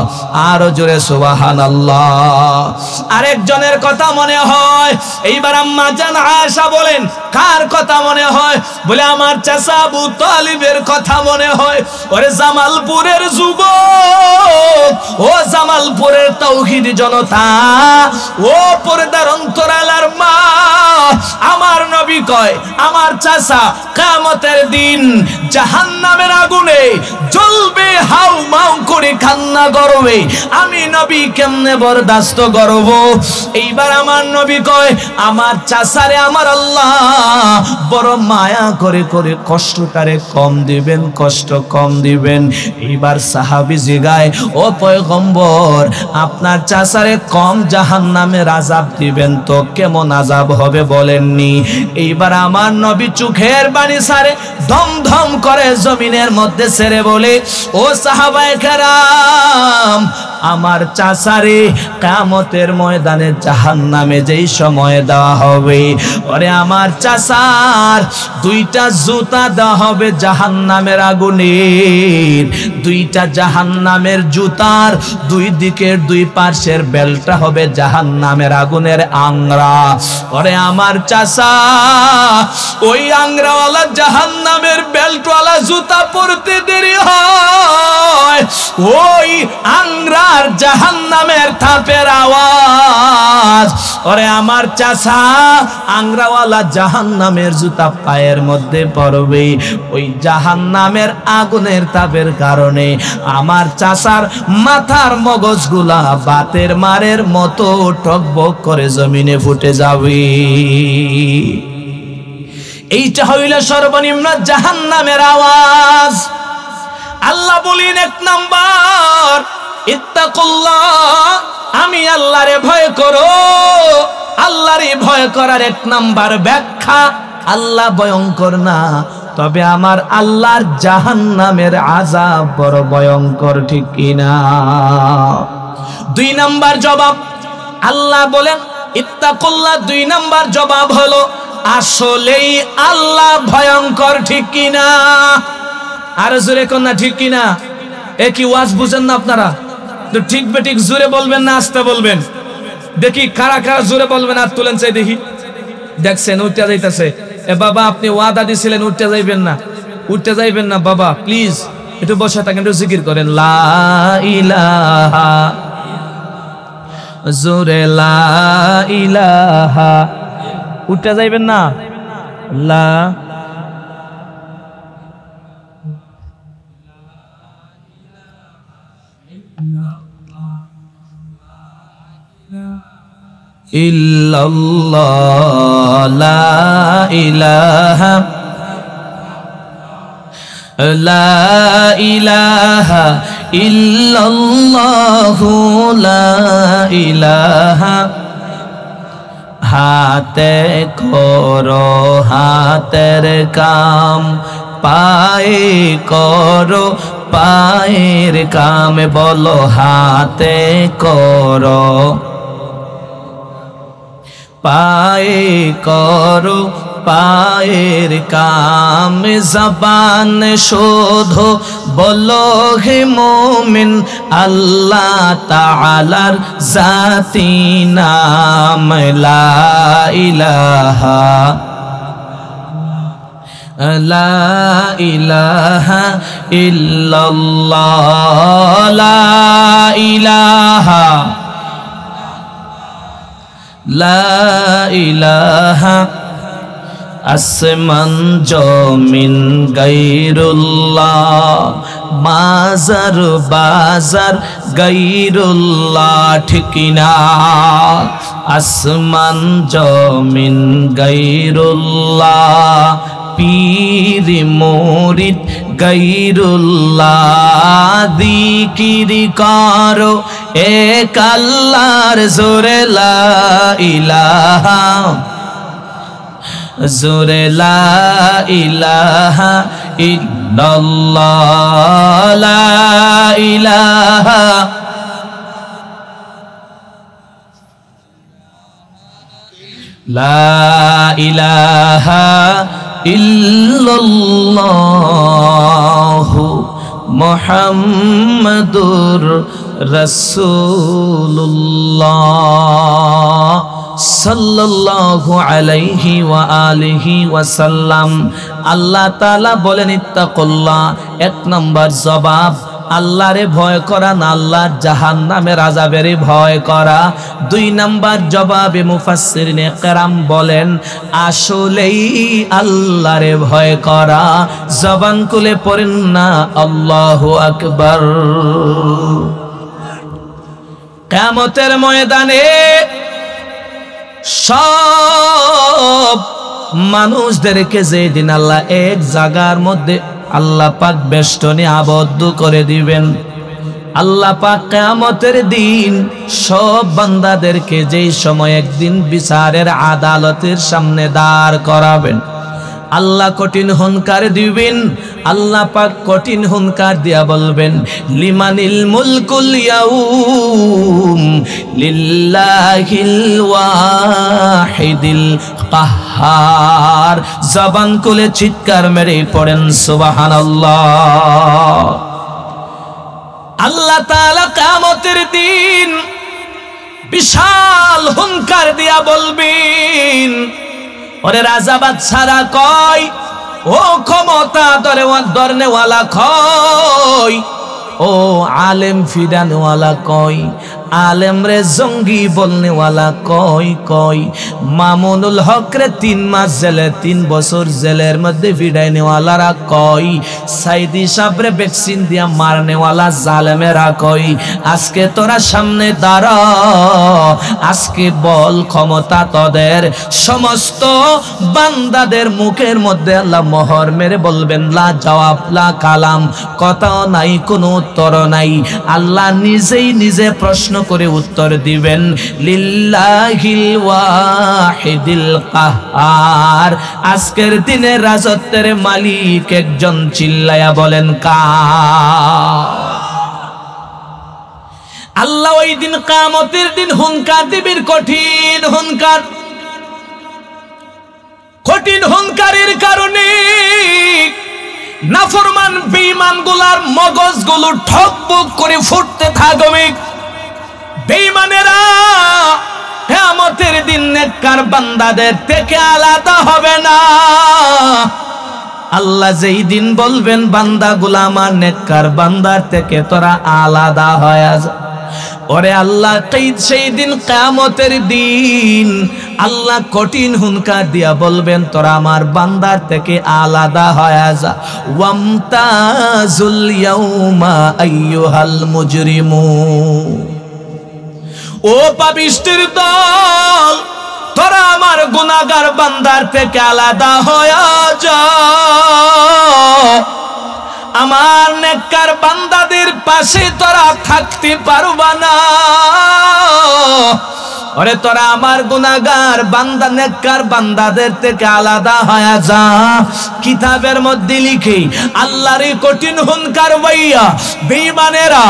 আরো জোরে সুবহানাল্লাহ। আরেকজনের কথা মনে হয়, এইবার আম্মা জান আয়েশা বলেন কার কথা মনে হয়? বলে আমার চাচা আবু তালিবের কথা মনে হয়। ওরে জামালপুরের যুবক, ও জামালপুরের তাওহীদি জনতা, ও পর্দার অন্তরালার মা, আমার নবী কয় আমার চাচা কিয়ামতের দিন জাহান্নামের আগুনে জ্বলবে, হাউ মাউ করে কান্না করবে। আমি নবী কেমনে বরদাস্ত করব? এইবার আমার নবী কয় আমার চাচারে আমার আল্লাহ বড় মায়া করে করে কষ্টটারে কম দিবেন, কষ্ট কম দিবেন। এইবার সাহাবী জিগায়, ও পয়গম্বর, আপনার চাচারে কম জাহান্নামের আযাব দিবেন তো কেমন আযাব হবে বলেননি? এইবার আমার নবী চোখের পানি ছাড়ে, ধম ধম করে জমিনের মধ্যে ছেড়ে বলে, ও সাহাবায়ে কেরাম, আমার চাচারে কিয়ামতের ময়দানে জাহান্নামে যেই সময় দেওয়া হবে, ওরে আমার চাচার দুইটা জুতা দেওয়া হবে জাহান্নামের আগুনের, দুইটা জাহান্নামের জুতার দুই দিকের দুই পাশের বেলটা হবে জাহান্নামের আগুনের আংরা। ওরে আমার চাচা ওই আংরাওয়ালা জাহান্নামের বেল্টওয়ালা জুতা পরতে দেরি হয়, ওই আংরার জাহান্নামের থাপের আওয়াজ। ওরে আমার চাচা আংরাওয়ালা জাহান্নামের জুতা পায়ের মধ্যে পড়বে, ওই জাহান্নামের আগুনের তাপের কারণে আমার চাচার মাথার মগজগুলা বাতের মারের মতো টকবক করে জমিনে ফুটে যাবে। এইটা হইল সর্বনিম্ন জাহান্নামের আওয়াজ। আল্লাহ বলেন এক নাম্বার, ইত্তাকুল্লাহ, আমি আল্লাহরে ভয় করো। আল্লাহরে ভয় করার এক নাম্বার ব্যাখ্যা, আল্লাহ ভয়ঙ্কর না, তবে আমার আল্লাহর জাহান্নামের আযাব বড় ভয়ঙ্কর, ঠিক কিনা? দুই নাম্বার জবাব, আল্লাহ বলেন ইত্তাকুল্লাহ, দুই নাম্বার জবাব হলো আসলেই আল্লাহ ভয়ঙ্কর, ঠিক কিনা? আর জোরে কোন না ঠিক কিনা? এ কি ওয়াজ বুঝেন না আপনারা? তো ঠিক বেঠিক জোরে বলবেন না আস্তে বলবেন? দেখি কারা কারা জোরে বলবেন, আর তুলেন চাই দেখি। দেখছেন উঠতে যাইতেছে। এ বাবা, আপনি ওয়াদা দিছিলেন উঠতে যাইবেন না, উঠতে যাইবেন না বাবা, প্লিজ একটু বসে থাকেন, একটু জিকির করেন লা ইলাহা, জোরে লা ইলাহা, উঠতে যাইবেন না। লা ইল্লাল্লাহ, লা ইলাহা, লা ইলাহা ইল্লাল্লাহু, লা ইলাহা। হাতে করো হাতের কাম, পায়ে করো পায়ের কাম, বলো হাতে করো পায়ে করো পায়ের কাম, জবান শোধো বলো হে মুমিন আল্লাহ তাআলার জাতি নাম, লা ইলাহা, লা ইলাহা ইল্লাল্লাহ, লা ইলাহা, লা ইলাহা। আসমান জমিন গায়রুল্লাহ, মাজার বাজার গায়রুল্লাহ, ঠিক না? আসমান জমিন গায়রুল্লাহ, পীর মুরিদ গায়রুল্লাহ, জিকির করো এক আল্লাহর জোরে লা ইলাহা, জোরে লা ইলাহা ইল্লাল্লাহ, লা ইলাহা লা ইলাহা ইল্লাল্লাহু মুহাম্মাদুর রাসূলুল্লাহ সাল্লাল্লাহু আলাইহি ওয়া আলিহি ওয়াসাল্লাম। আল্লাহ তাআলা বলেন ইত্তাকুল্লাহ, এক নাম্বার জবাব আল্লাহরে ভয় করা না আল্লাহর জাহান্নামের আযাবের ভয় করা। দুই নাম্বার জবাবে মুফাসসিরিনে কেরাম বলেন আসলেই আল্লাহরে ভয় করা। জবান খুলে পড়েন না আল্লাহু আকবার। কিয়ামতের ময়দানে সব মানুষদেরকে যেদিন আল্লাহ এক জায়গার মধ্যে আল্লাহ পাক বেষ্টনী আবদ্ধ করে দিবেন, আল্লাহ পাক কিয়ামতের দিন সব বান্দাদেরকে যেই সময় একদিন বিচারের আদালতের সামনে দাঁড় করাবেন, আল্লাহ কঠিন হুনকার দিবেন। আল্লাহ পাক কঠিন হুনকার দিয়া বলবেন লিমানিল মুলকুল ইয়াউম লিল্লাহিল ওয়াহিদিল কাহ্হার। জবান খুলে চিৎকার মেরে পড়েন সুবহানাল্লাহ। আল্লাহ তাআলা কিয়ামতের দিন বিশাল হুনকার দিয়া বলবেন, ওরে রাজা বাদশারা কয়, ও ক্ষমতা ধরনেওয়ালা কয়, ও আলেম ফিরানেওয়ালা কয়, আলেম রে জঙ্গি বলনেওয়ালা কয় কয়, মামুনুল হক রে 3 মাস জেলে 3 বছর জেলের মধ্যে ফিরাইনেওয়ালারা কয়, সাইদি সাহেব রে ভ্যাকসিন দিয়া মারনেওয়ালা জালেমেরা কয়। আজকে তোরা সামনে দাঁড়া, আজকে বল ক্ষমতা তোদের। সমস্ত বান্দাদের মুখের মধ্যে আল্লাহ মোহর মেরে বলবেন লা জবাব লা কালাম, কথাও নাই কোনো উত্তর নাই। আল্লাহ নিজেই নিজে প্রশ্ন করে উত্তর দিবেন লিল্লাহিল ওয়াহিদিল কাহ্হার। আজকের দিনে রাজত্বের মালিক একজন, চিল্লায়া বলেন কার? আল্লাহ ওই দিন কিয়ামতের দিন হুনকার দিবেন, কঠিন হুনকার। কঠিন হুনকারের কারণে নাফরমান বেঈমান গুলার মগজগুলো ঠকবক করে ফুটতে থাকবে। বেঈমানেরা কিয়ামতের দিন নেককার বান্দাদের থেকে আলাদা হবে না। আল্লাহ যেই দিন বলবেন বান্দাগুলো আমার নেককার বান্দার থেকে তোরা আলাদা হয়ে যা, ওরে আল্লাহ সেই দিন কিয়ামতের দিন আল্লাহ কঠিন হুনকার দিয়া বলবেন তোরা আমার বান্দার থেকে আলাদা হয়ে যা। ওয়ামতাজুল ইয়াউমা আইয়ুহাল মুজরিমুন, ও পাপিষ্ঠির দল, তোরা আমার গুনাহগার বান্দার থেকে আলাদা হয়ে যা। আমার নেককার বান্দাদের পাশে তোরা থাকতে পারবা না। ওরে তোরা আমার গুনাহগার বান্দা নেককার বান্দাদের থেকে আলাদা হয়ে যা। কিতাবের মধ্যে লিখে আল্লাহর কঠিন হুনকার হইয়া বেঈমানেরা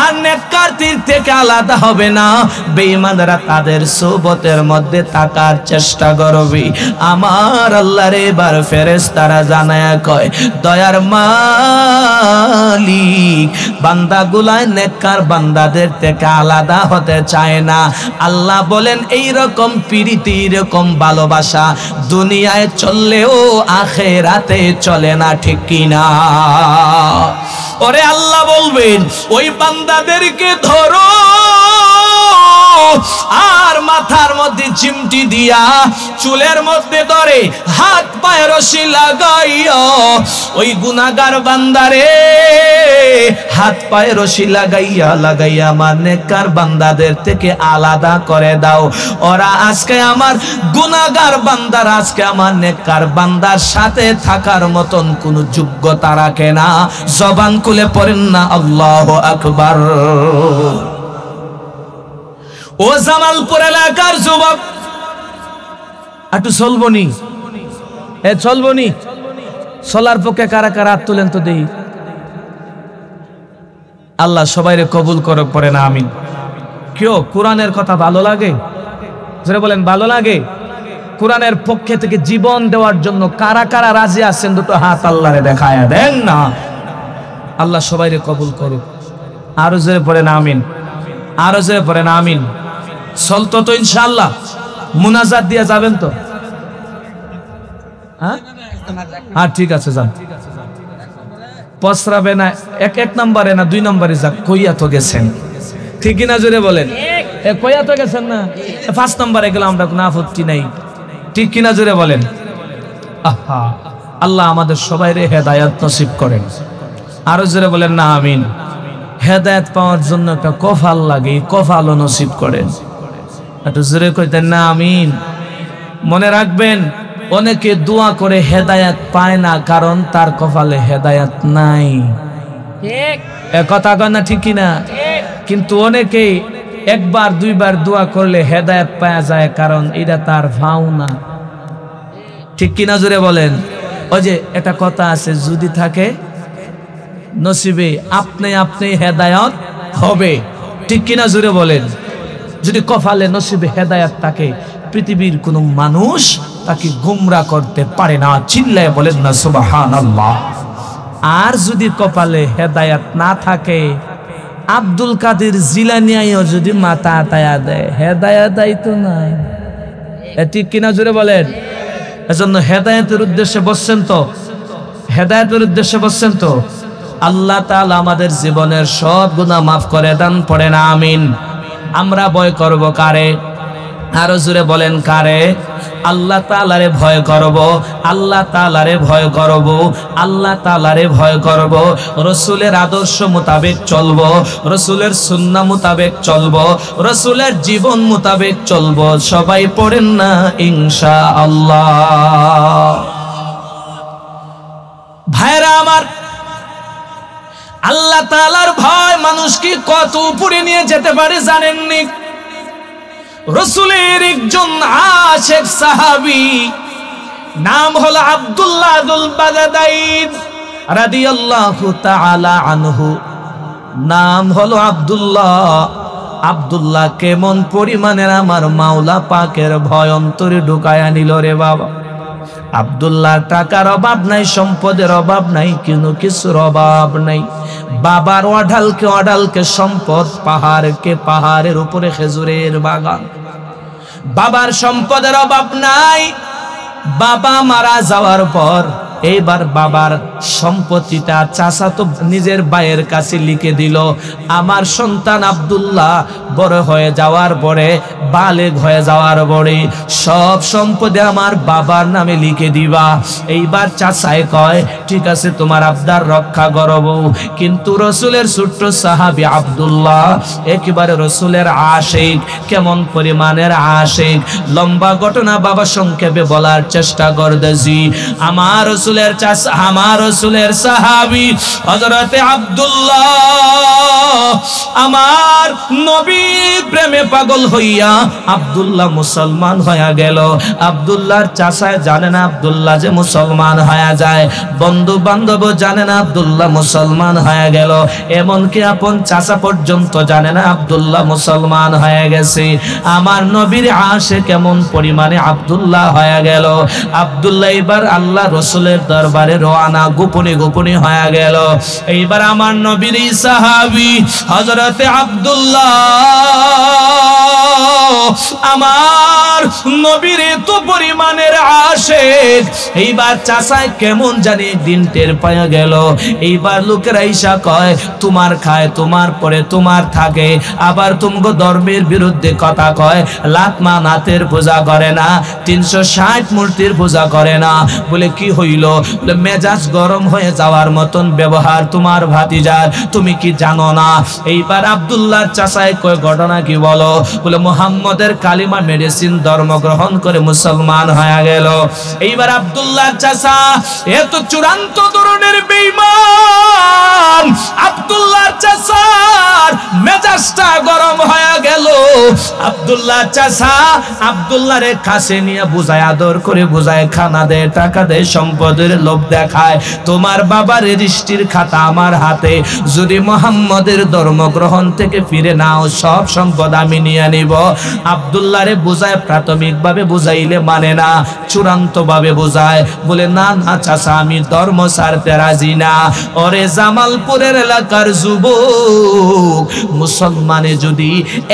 আর নেককারদের থেকে আলাদা হবে না। বেঈমানেরা তাদের সোহবতের মধ্যে থাকার চেষ্টা করবে। আমার আল্লাহর এবার ফেরেশতারা জানায়া কয়, দয়ার মালিক বান্দাগুলা নেককার বান্দাদের থেকে আলাদা হতে চায় না। আল্লাহ বলেন এই রকম প্রীতি, এরকম ভালোবাসা দুনিয়ায় চললেও আখিরাতে চলে না, ঠিক কিনা? ওরে আল্লাহ বলবেন ওই বান্দাদেরকে ধরো আর মাথার মধ্যে চিমটি দিয়া চুলের মধ্যে ধরে হাত পায়ে রশি লাগাইয়া ওই গুনাহগার বান্দারে হাত পায়ে রশি লাগাইয়া লাগাইয়া আমার নেককার বান্দাদের থেকে আলাদা করে দাও। ওরা আজকে আমার গুনাহগার বান্দার, আজকে আমার নেককার বান্দার সাথে থাকার মতন কোনো যোগ্যতা রাখে না। জবান খুলে পড়েন না আল্লাহু আকবার। ও জামালপুর এলাকার যুবক, একটু চলবনি, চলবনি, চলার পক্ষে কারা কারা হাত তোলেন তো দেই। আল্লাহ সবাইরে কবুল করুক, পড়ে না আমিন। কেউ কোরআনের কথা ভালো লাগে? যারা বলেন ভালো লাগে। কোরআনের পক্ষে থেকে জীবন দেওয়ার জন্য কারা কারা রাজি আছেন? দুটো হাত আল্লাহরে দেখায়া দেন না। আল্লাহ সবাইরে কবুল করুক। আরো জোরে পড়ে না আমিন, আরো জোরে পড়ে না আমিন। চলতো তো ইনশাআল্লাহ। মুনাজাত দিয়ে যাবেন তো? হ্যাঁ ঠিক আছে, যান। পসরাবে না, এক নম্বরে না 2 নম্বরে যাক। কইয়া তো গেছেন, ঠিক না? জোরে বলেন। কইয়া তো গেছেন না, 5 নম্বরে গেলাম আমরা, কোনো আপত্তি নাই, ঠিক কিনা? জোরে বলেন। আহা, আল্লাহ আমাদের সবাইরে হেদায়েত নসিব করেন। আরো জোরে বলেন না আমিন। হেদায়েত পাওয়ার জন্য একটা কফাল লাগে, কফালও নসিব করেন। একটু জোরে কইতেন না আমিন। মনে রাখবেন, অনেকে দোয়া করে হেদায়েত পায় না, কারণ তার কপালে হেদায়েত নাই। কথা কয় না, ঠিক কিনা? কিন্তু অনেকে একবার 2বার দোয়া করলে হেদায়েত পাওয়া যায়, কারণ এটা তার ভাওনা, ঠিক কিনা? জোরে বলেন। ওই যে একটা কথা আছে, যদি থাকে নসিবে আপনি আপনি হেদায়েত হবে, ঠিক কিনা? জোরে বলেন। যদি কপালে নসিবে হেদায়েত থাকে, পৃথিবীর কোনো মানুষ তাকে গুমরা করতে পারে না। চিল্লায় বলেন না সুবহানাল্লাহ। আর যদি কপালে হেদায়েত না থাকে, আব্দুল কাদের জিলানীও যদি মাথা আতায়া দেয়, হেদায়েত তো নাই, ঠিক কিনা? জোরে বলেন। এজন্য হেদায়েতের উদ্দেশ্যে বসছেন তো, হেদায়েতের উদ্দেশ্যে বসছেন তো। আল্লাহ তাআলা আমাদের জীবনের সব গুনাহ মাফ করে দেন, পড়ে না আমিন। আমরা ভয় করব কারে? আরো জোরে বলেন কারে? আল্লাহ তাআলারে ভয় করব, আল্লাহ তাআলারে ভয় করব, আল্লাহ তাআলারে ভয় করব। রাসূলের আদর্শ মোতাবেক চলব, রাসূলের সুন্নাহ মোতাবেক চলব, রাসূলের জীবন মোতাবেক চলব। সবাই পড়েন না ইনশাআল্লাহ। ভাইরা আমার, আল্লাহ তাআলার ভয় মানুষকে কত উপরে নিয়ে যেতে পারে জানেননি? রাসূলের একজন আশিক সাহাবী, নাম হলো আব্দুল্লাহ আল বাগদাদী রাদিয়াল্লাহু তাআলা আনহু। নাম হলো আব্দুল্লাহ। আব্দুল্লাহ কেমন পরিমাণের আমার মাওলা পাকের ভয় অন্তরে ঢুকায়া নিল রে বাবা। আব্দুল্লাহ টাকার অভাব নাই, সম্পদের অভাব নাই, কোনো কিছুর অভাব নাই। বাবার অঢালকে অঢালকে সম্পদ, পাহাড়কে পাহাড়ের উপরে খেজুরের বাগান। বাবার সম্পদের অভাব নাই। বাবা মারা যাওয়ার পর এইবার বাবার সম্পত্তিটা চাচাতো নিজের ভাইয়ের কাছে লিখে দিল, আমার সন্তান আব্দুল্লাহ বড় হয়ে যাওয়ার পরে, বালেগ হয়ে যাওয়ার পরে সব সম্পদে আমার বাবার নামে লিখে দিবা। এইবার চাচাই কয়, ঠিক আছে, তোমার আবদার রক্ষা করব। কিন্তু রাসূলের ছোট্ট সাহাবী আব্দুল্লাহ একেবারে রাসূলের আশিক। কেমন পরিমাণের আশিক? লম্বা ঘটনা বাবা সংক্ষেপে বলার চেষ্টা করতেছি। আমার রাসূলের চাচা, আমার রাসূলের সাহাবী হযরতে আব্দুল্লাহ আমার নবীর প্রেমে পাগল হইয়া আব্দুল্লাহ মুসলমান হয়ে গেল। আব্দুল্লাহর চাচা জানে না আব্দুল্লাহ যে মুসলমান হয়ে যায়, বন্ধু বান্ধব জানে না আব্দুল্লাহ মুসলমান হয়ে গেল, এমনকি আপন চাচা পর্যন্ত জানে না আব্দুল্লাহ মুসলমান হয়ে গেছে। আমার নবীর আশিক কেমন পরিমাণে আব্দুল্লাহ হয়ে গেল। আব্দুল্লাহ এবার আল্লাহ রাসূলের দরবারে রওনা, গোপনে গোপনে হয়ে গেল। এইবার আমার নবীর সাহাবী হযরতে আব্দুল্লাহ আমার নবীর এত পরিমাণের আশিক, এইবার চাচায় কেমন জানি দিন টের পাওয়া গেল। এইবার লোকেরা আইসা কয়, তোমার খায়, তোমার পরে তোমার থাকে, আবার তুমগো ধর্মের বিরুদ্ধে কথা কয়, লাত মানাতের পূজা করে না, 360 মূর্তির পূজা করে না। বলে কি হইল? বলে মেজাজ গরম হয়ে যাওয়ার মতন ব্যবহার তোমার ভাতিজার, তুমি কি জানো না? এইবার আব্দুল্লাহর চাচায় কয়, ঘটনা কি বলো? বলে মুহাম্মদের কালিমা মেডিসিন ধর্ম গ্রহণ করে মুসলমান হয়ে গেল। এইবার আব্দুল্লাহর চাচা এত চূড়ান্ত ধরনের বেঈমান, আব্দুল্লাহর চাচার মেজাজটা গরম হয়ে গেল। আব্দুল্লাহ চাচা আব্দুল্লাহ রে কাছে নিয়ে বুঝায়, আদর করে বুঝায়, খানা দেয়, টাকা দেয়, সম্পদের লোভ দেখায়। তোমার বাবার রেজিস্ট্রির খাতা আমার হাতে, যদি মুহাম্মদের ধর্ম গ্রহণ থেকে ফিরে নাও সব সম্পদ আমি নিয়ে নিব। আব্দুল্লাহ রে বুঝায়, প্রাথমিকভাবে বুঝাইলে মানে না, চূড়ান্ত ভাবে বুঝায়, বলে না না চাচা আমি ধর্ম ছাড়তে রাজি না। ওরে জামালপুরের এলাকার যুবক, মুসলমানে যদি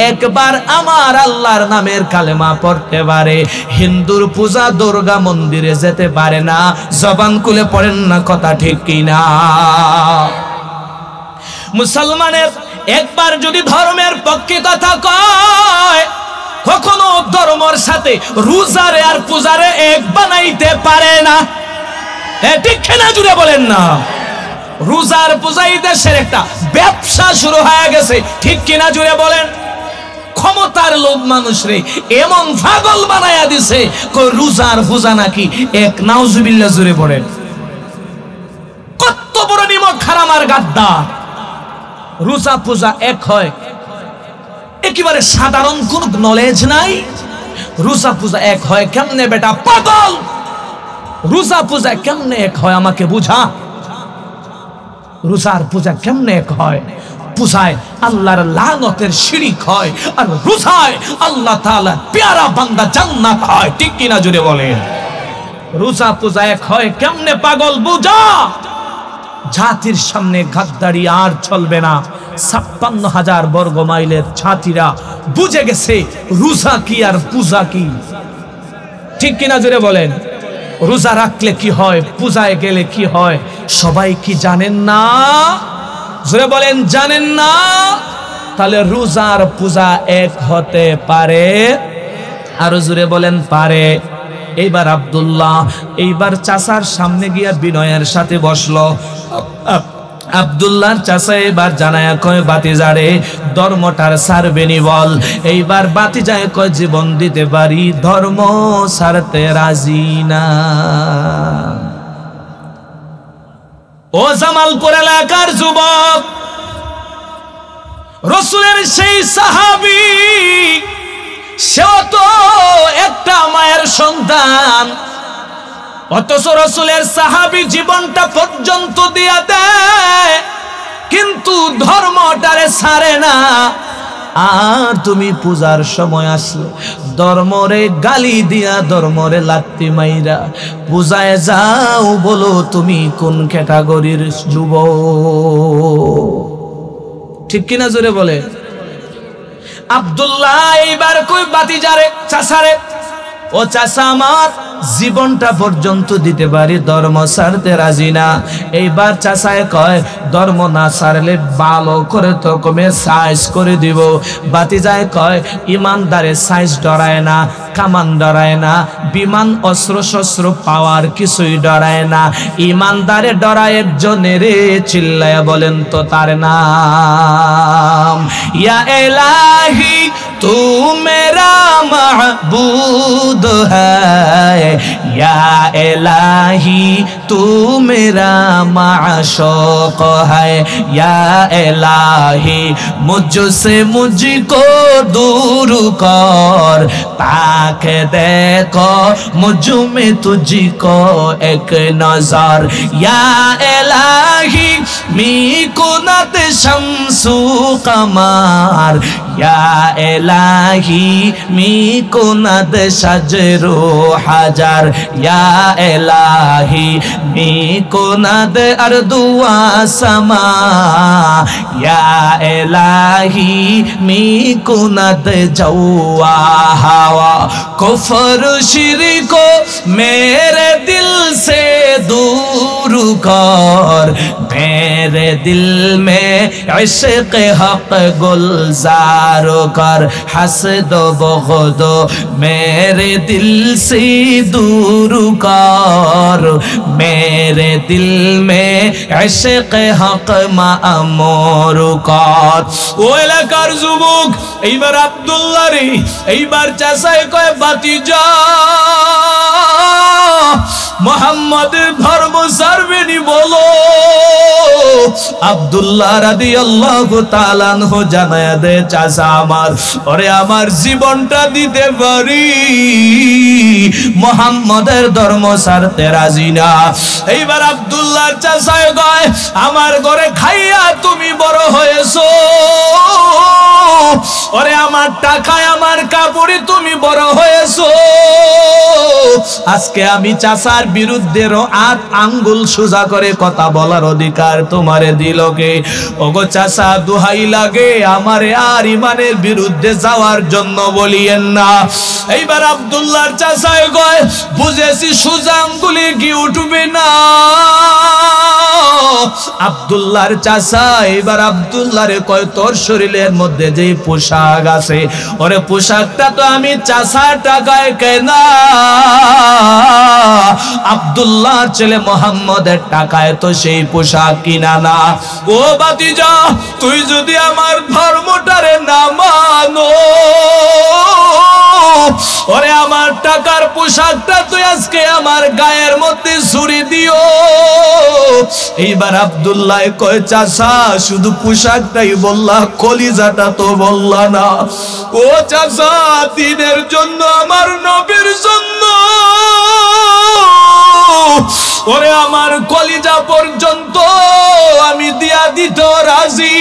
একবার আমার আল্লাহর নামের কালেমা পড়তে পারে, হিন্দুর পূজা দুর্গা মন্দিরে যেতে পারে না। জবান খুলে পড়েন না, কথা ঠিক কিনা? মুসলমানের একবার যদি ধর্মের পক্ষে কথা কয়, কখনো ধর্মের সাথে রোজারে আর পূজারে এক বানাইতে পারে না। ঠিক কিনা জুড়ে বলেন না? রোজার পূজাই দেশের একটা ব্যবসা শুরু হয়ে গেছে, ঠিক কিনা জুড়ে বলেন? ক্ষমতার লোভ মানুষরে এমন পাগল বানায়া দিছে, রোজার পূজা নাকি এক। নাউজুবিল্লাহ জুড়ে পড়েন। কত বড় নিমক হারামার গাদ্দার! রোজা পূজা এক হয়, একেবারে সাধারণ কোন নলেজ নাই। রোজা পূজা এক হয় কেমনে বেটা পাগল? রোজা পূজা কেমনে এক হয় আমাকে বুঝা। রোজার পূজা কেমনে এক হয়? পূজায় আল্লাহর লানতের শিরিক হয়, আর রোজায় আল্লাহ তাআলা প্যারা বান্দা জান্নাত হয়, ঠিক কিনা জুড়ে বলেন? রোজা পূজা এক হয় কেমনে পাগল বুঝা। জাতির সামনে গাদ্দারি আর চলবে না। ৫৬,০০০ বর্গ মাইলের ছাত্রীরা বুঝে গেছে রোজা কি আর পূজা কি, ঠিক কিনা জুড়ে বলেন? রোজা রাখলে কি হয়, পূজায় গেলে কি হয়, সবাই কি জানেন না? জোরে বলেন, জানেন না? তাহলে রোজার পূজা এক হতে পারে? আরো জোরে বলেন, পারে। এইবার আব্দুল্লাহ এইবার চাচার সামনে গিয়া বিনয়ের সাথে বসলো। আব্দুল্লাহর চাচা এবার জানায়া কয়, বাতিজারে ধর্মটার ছাড়বেনি বল। এইবার বাতিজায় কয়, জীবন দিতে পারি, ধর্ম ছাড়তে রাজি না। ও জামালপুর এলাকার যুবক, রাসূলের সেই সাহাবী, সেও তো একটা মায়ের সন্তান, অথচ রাসূলের সাহাবী জীবনটা পর্যন্ত দিয়া দেয়, কিন্তু ধর্মটারে ছাড়ে না। আর তুমি পূজার সময় আসলে ধর্মরে গালি দিয়া, ধর্মরে লাত্তি মাইরা পূজায় যাও, বলো তুমি কোন ক্যাটাগরির যুবক, ঠিক কিনা জোরে বলে? আব্দুল্লাহ এইবার কই বাতিজারে, চাচারে, ও চাচা আমার জীবনটা পর্যন্ত দিতে পারি, ধর্ম ছাড়তে রাজি না। এইবার চাচায় কয়, ধর্ম না ছাড়লে ভালো করে তো কমে সাইজ করে দিব। বাতিজায় কয়, ইমানদারে সাইজ ডরায় না, কামান ডরায় না, বিমান অস্ত্র শস্ত্র পাওয়ার কিছুই ডরায় না। ইমানদারে ডরায় একজনের, চিল্লায়া বলেন তো তার নাম। ইয়া ইলাহি তু মেরা মাহবুদ হ্যায়, या इलाही तू मेरा माशूक है, या इलाही मुझसे मुझको दूर कर, ताके देखो मुझ में तुझको एक नजर, या इलाही मी कुनत शम्सु कमर, या इलाही मी कुनत शजरो हजर, या इलाही मी कुनत अर्दुआ समा, या इलाही मी कुनत जौआ हवा, कुफर शिरक मेरे दिल से दूर कर, मेरे दिल में इश्क हक गुलजार कर, हसद बगद मेरे दिल से दूर कर, मेरे दिल में इश्क हक मामूर कर। ও এলাকার যুবক, এইবার আব্দুল্লাহ রে, এইবার চাচায় কয়, বাতিজা মুহাম্মাদের ধর্ম ছাড়বেনি বলো। আব্দুল্লাহ রাদিয়াল্লাহু তাআলা আনহু জানায়া দে, চাচা চাচা আমার, ওরে আমার জীবনটা দিতে পারি, মুহাম্মদের ধর্ম ছাড়তে রাজি না। এইবার আব্দুল্লাহর চাচা কয়, আমার ঘরে খাইয়া তুমি বড় হয়েছো, ওরে আমার টাকায় আমার কাপড়ে তুমি বড় হয়েছো, আজকে আমি চাচার বিরুদ্ধে আঙ্গুল সোজা করে কথা বলার অধিকার তোমারে দিল কে? ওগো চাচা দোহাই লাগে, আমারে আর ইমানের বিরুদ্ধে যাওয়ার জন্য বলিয়েন না। এইবার আব্দুল্লাহর চাচা কয়, বুঝেছি সোজা আঙ্গুলে কি উঠবে না। আব্দুল্লাহর চাচা এবার আব্দুল্লাহরে কয়, তোর শরীরের মধ্যে যে পোশাক আছে, ওরে পোশাকটা তো আমি চাচার টাকায় কেনা, আব্দুল্লাহর ছেলে মুহাম্মদের টাকায় তো সেই পোশাক কিনা না। ও ভাতিজা, তুই যদি আমার ধর্মটারে না মানো, ওরে আমার টাকার পোশাকটা তুই আজকে আমার গায়ের মধ্যে ছুরি দিও। এইবার আব্দুল্লাহ কয়, চাচা শুধু পোশাকটাই বললা, কলিজাটা তো বললা না। ও চাচা, দিনের জন্য আমার নবীর জন্য ওরে আমার কলিজা পর্যন্ত আমি দিয়া দিত রাজি।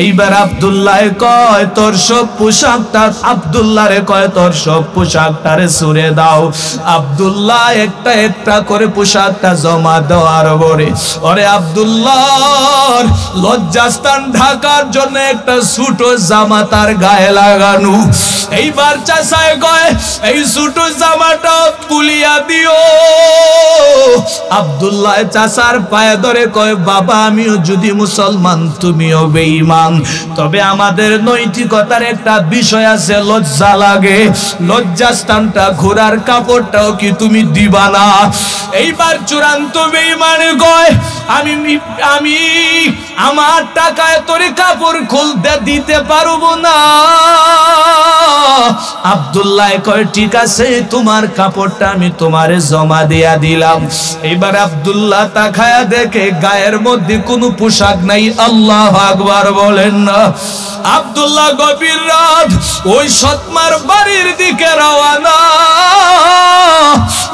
এইবার আব্দুল্লাহ কয়, তোর সব পোশাকটা, আব্দুল্লাহরে কয়, তোর সব পোশাকটারে ছুঁড়ে দাও। আব্দুল্লাহ একটা একটা করে পোশাকটা জমা দেওয়ার পরে ওরে আব্দুল্লাহর লজ্জাস্থান ঢাকার জন্য একটা ছোট জামা তার গায়ে লাগানো। এইবার চাচায় কয়, এই ছোট জামাটা খুলিয়া দিও। আব্দুল্লাহ চাচার পায়ে ধরে কয়, বাবা আমিও যদি মুসলমান, তুমিও বেঈমান, তবে আমাদের নৈতিকতার একটা বিষয় আছে, লজ্জা লাগে, লজ্জাস্থানটা ঘোড়ার কাপড়টাও কি তুমি দিবা না? এইবার চূড়ান্ত বেঈমান কয়, আমি আমার টাকায় তোর কাপড় খুলতে দিতে পারবো না। আব্দুল্লাহ কয়, ঠিক আছে, তোমার কাপড়টা আমি তোমারে জমা দিয়া দিলাম। এবার আব্দুল্লাহ তাকায়া দেখে গায়ের মধ্যে কোনো পোশাক নাই। আল্লাহু আকবার বলেন না। আব্দুল্লাহ গভীর রাত ওই সৎমার বাড়ির দিকে রওনা।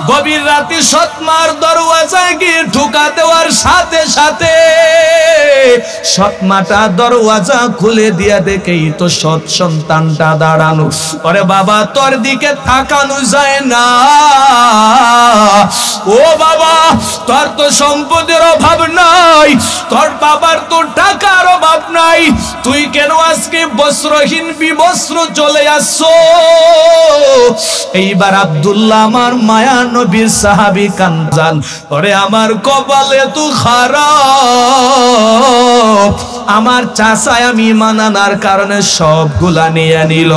গভীর রাতে সৎমার দরওয়াজায় গিয়ে ঠুকা দেওয়ার সাথে সাথে সৎমাটা দরওয়াজা খুলে দিয়া দেখেই তো সৎ সন্তানটা দাঁড়ানো। ওরে বাবা, তোর দিকে তাকানো যায় না। ও বাবা, তোর তো সম্পদের অভাব নাই, তোর বাবার তো টাকার অভাব নাই, তুই কেন আজকে বস্ত্রহীন বিবস্ত্র চলে আসছো? এইবার আব্দুল্লাহ আমার মায়া নবীর সাহাবী কান্দান, ওরে আমার কপালে তো খারাপ, আমার চাচায় আমি মানানার কারণে সবগুলা নিয়ে নিল।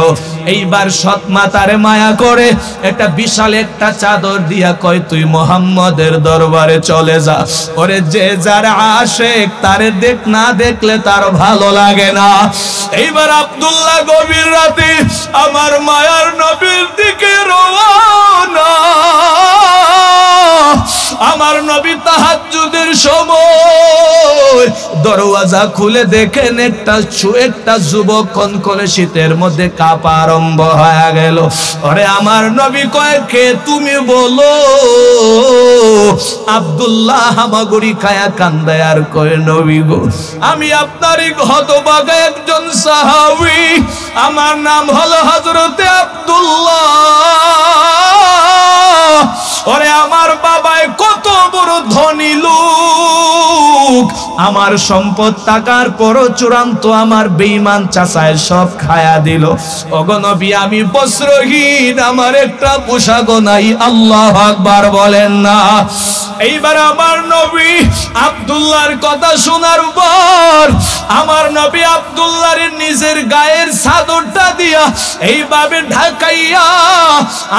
এইবার সৎ মাতারে মায়া করে একটা বিশাল একটা চাদর দিয়া কয়, তুই মুহাম্মদের দরবারে চলে যা। ওরে যে যার আশেক তারে দেখ, না দেখলে তার ভালো লাগে না। এইবার আব্দুল্লাহ গভীর রাতে আমার মায়ার নবীর দিকে রওনা। আমার নবী তাহাজ্জুদের সময় দরওয়াজা খুলে দেখেন একটা যুবক কনকনে শীতের মধ্যে কাঁপা আরম্ভ হয়ে গেল। ওরে আমার নবী কয়, কে তুমি বলো? আব্দুল্লাহ হামাগুড়ি খায়া কান্দায় আর কয়, নবী গো, আমি আপনারই হতভাগা একজন সাহাবী, আমার নাম হলো হযরতে আব্দুল্লাহ। ওরে আমার বাবায় কত বড় ধনী লোক, আমার সম্পদ টাকার পরও চূড়ান্ত আমার বেঈমান চাচায় সব খায়া দিল। ওগো নবী, আমি বস্ত্রহীন, আমার একটা পোশাকও নাই। আল্লাহু আকবার বলেন না। এইবার আমার নবী আব্দুল্লাহর কথা শোনার পর আমার নবী আব্দুল্লাহর নিজের গায়ের চাদরটা দিয়া এইভাবে ঢাকাইয়া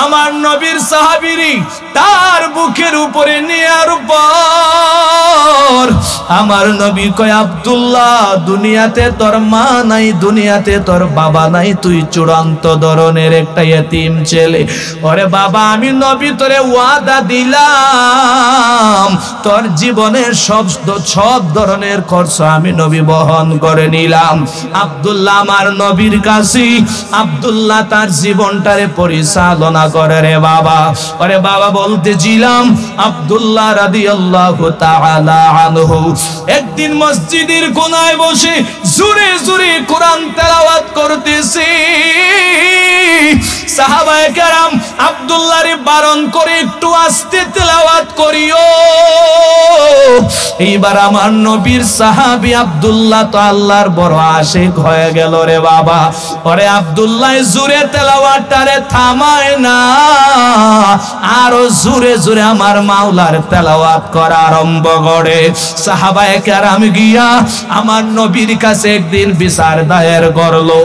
আমার নবীর সাহাবীরি তার বুকের উপরে নেয়ার পর আমার নবী কয় আব্দুল্লাহ দুনিয়াতে তোর মা নাই, দুনিয়াতে তোর বাবা নাই, তুই চূড়ান্ত ধরনের একটা ইতিম ছেলে। ওরে বাবা আমি নবী তোরে ওয়াদা দিলাম তোর জীবনের সব ধরনের খরচ আমি নবী বহন করে নিলাম। আব্দুল্লাহ আমার নবীর কাছে আব্দুল্লাহ তার জীবনটারে পরিচালনা করে রে বাবা। ওরে বাবা বলতেছিলাম আব্দুল্লাহ রাদিয়াল্লাহু তাআলা আনহু একদিন মসজিদের কোনায় বসে জোরে জোরে কোরআন তেলাওয়াত করতেছে। সাহাবায়ে কেরাম আব্দুল্লাহরে বারণ করে একটু আস্তে তেলাওয়াত করিও। এইবার আমার নবীর সাহাবী আব্দুল্লাহ তো আল্লাহর বড় আশিক হয়ে গেল রে বাবা। ওরে আব্দুল্লাহ জোরে তেলাওয়াতটারে থামায় না, আরো জোরে জোরে আমার মাওলার তেলাওয়াত করা আরম্ভ করে। সাহাবায়ে কেরাম গিয়া আমার নবীর কাছে একদিন বিচার দায়ের করলো,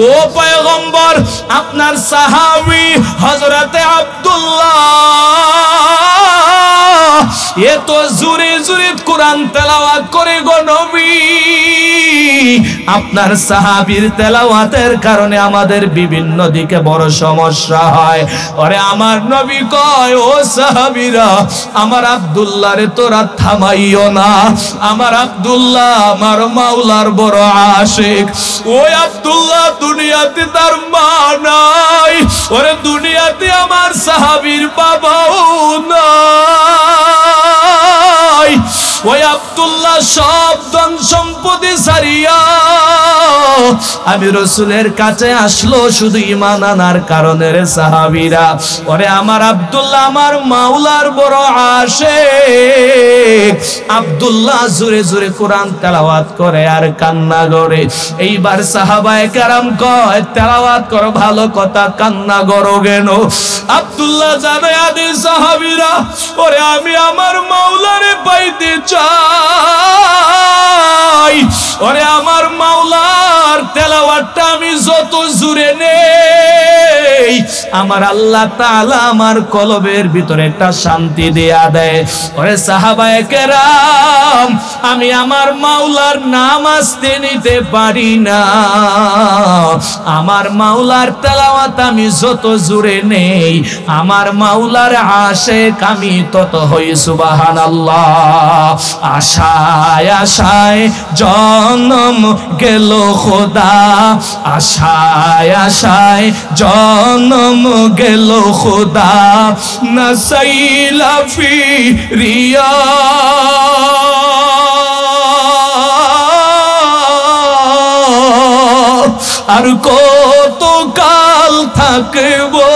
ও পয়গম্বর আপনার সাহাবী হযরতে আব্দুল্লাহ এত জোরে জোরে কোরআন তেলাওয়াত করে গো নবী, আপনার সাহাবীর তেলাওয়াতের কারণে আমাদের বিভিন্ন দিকে বড় সমস্যা হয়। ওরে আমার নবী কয় ও সাহাবীরা আমার আব্দুল্লাহরে তোরা থামাইও না, আমার আব্দুল্লাহ আমার মাওলার বড় আশিক। ওই আব্দুল্লাহ দুনিয়াতে তার মা নাই, ওরে দুনিয়াতে আমার সাহাবীর বাবাও নাই। ওই আব্দুল্লাহ সব ধন সম্পত্তি ছাড়িয়া আমি রাসূলের কাছে আসলো শুধু ঈমান আনার কারণে রে সাহাবীরা। ওরে আমার আব্দুল্লাহ আমার মাওলার বড় আশিক। আব্দুল্লাহ জোরে জোরে কোরআন তেলাওয়াত করে আর কান্না করে। এইবার সাহাবায়ে কেরাম কয় তেলাওয়াত করো ভালো কথা, কান্না করো কেন? আব্দুল্লাহ জানায়া দেয় সাহাবীরা ওরে আমি আমার মাওলারে পাইতে চাই। ওরে আমার মাওলার তেলাওয়াতটা আমি যত জোরে নেই আমার আল্লাহ তাআলা আমার কলবের ভিতরে একটা শান্তি দেয়া দেয়। ওরে সাহাবায়ে কেরাম আমি আমার মাওলার নাম আস্তে নিতে পারি না, আমার মাওলার তেলাওয়াত আমি যত জোরে নেই আমার মাওলার আশিক আমি তত হই। সুবহানাল্লাহ। আশায় আশায় জনম গেল খোদা, আশায় আশায় জনম গেল খোদা, নসাইলা ফিরিয়া আর কত কাল থাকবো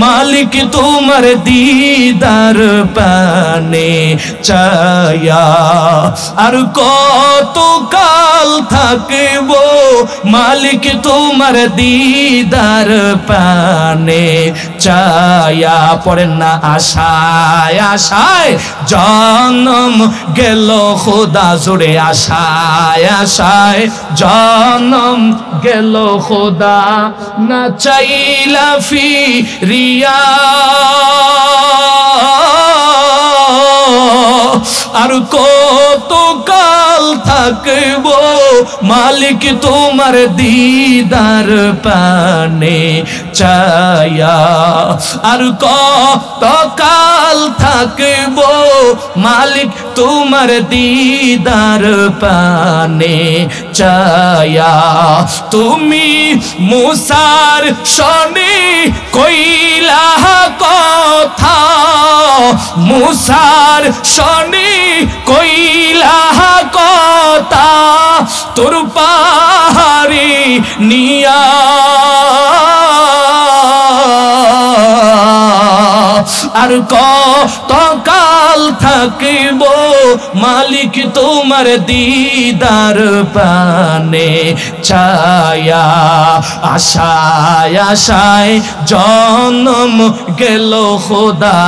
মালিক তোমার দিদার পানে চায়া, আর কত কাল থাকবো মালিক তোমার দিদার পানে চায়া। পড়েন না আশায় আশায় জনম গেল খোদা, জোরে আশায় আশায় জনম গেল খোদা, না চাইলা ফিরিয়া আর কত কাল থাকবো মালিক তোমার দিদার পানে চায়া, আর কত কাল থাকবো মালিক তোমার দিদার পানে চায়া। তুমি মুসার শনি কইলা কথা, মুসার শনি কইলা কথা, তোর পাহাড়ি নিয়া আর কত কাল থাকিব মালিক তোমার দিদার পানে ছায়া। আশায় আশায় জন্ম গেল খোদা,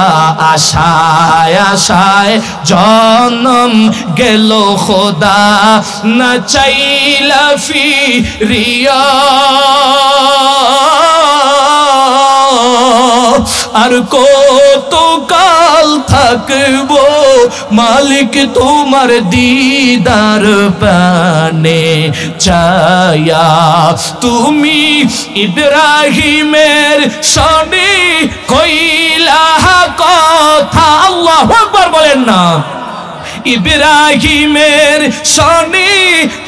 আশায় আশায় জন্ম গেল খোদা, না চাইলা ফিরিয়া আর কত কাল থাকবো মালিক তোমার দিদার পানে চায়া। তুমি ইব্রাহিমের সনে কইলা কথা, আল্লাহু আকবার বলেন না। ইব্রাহিমের সনে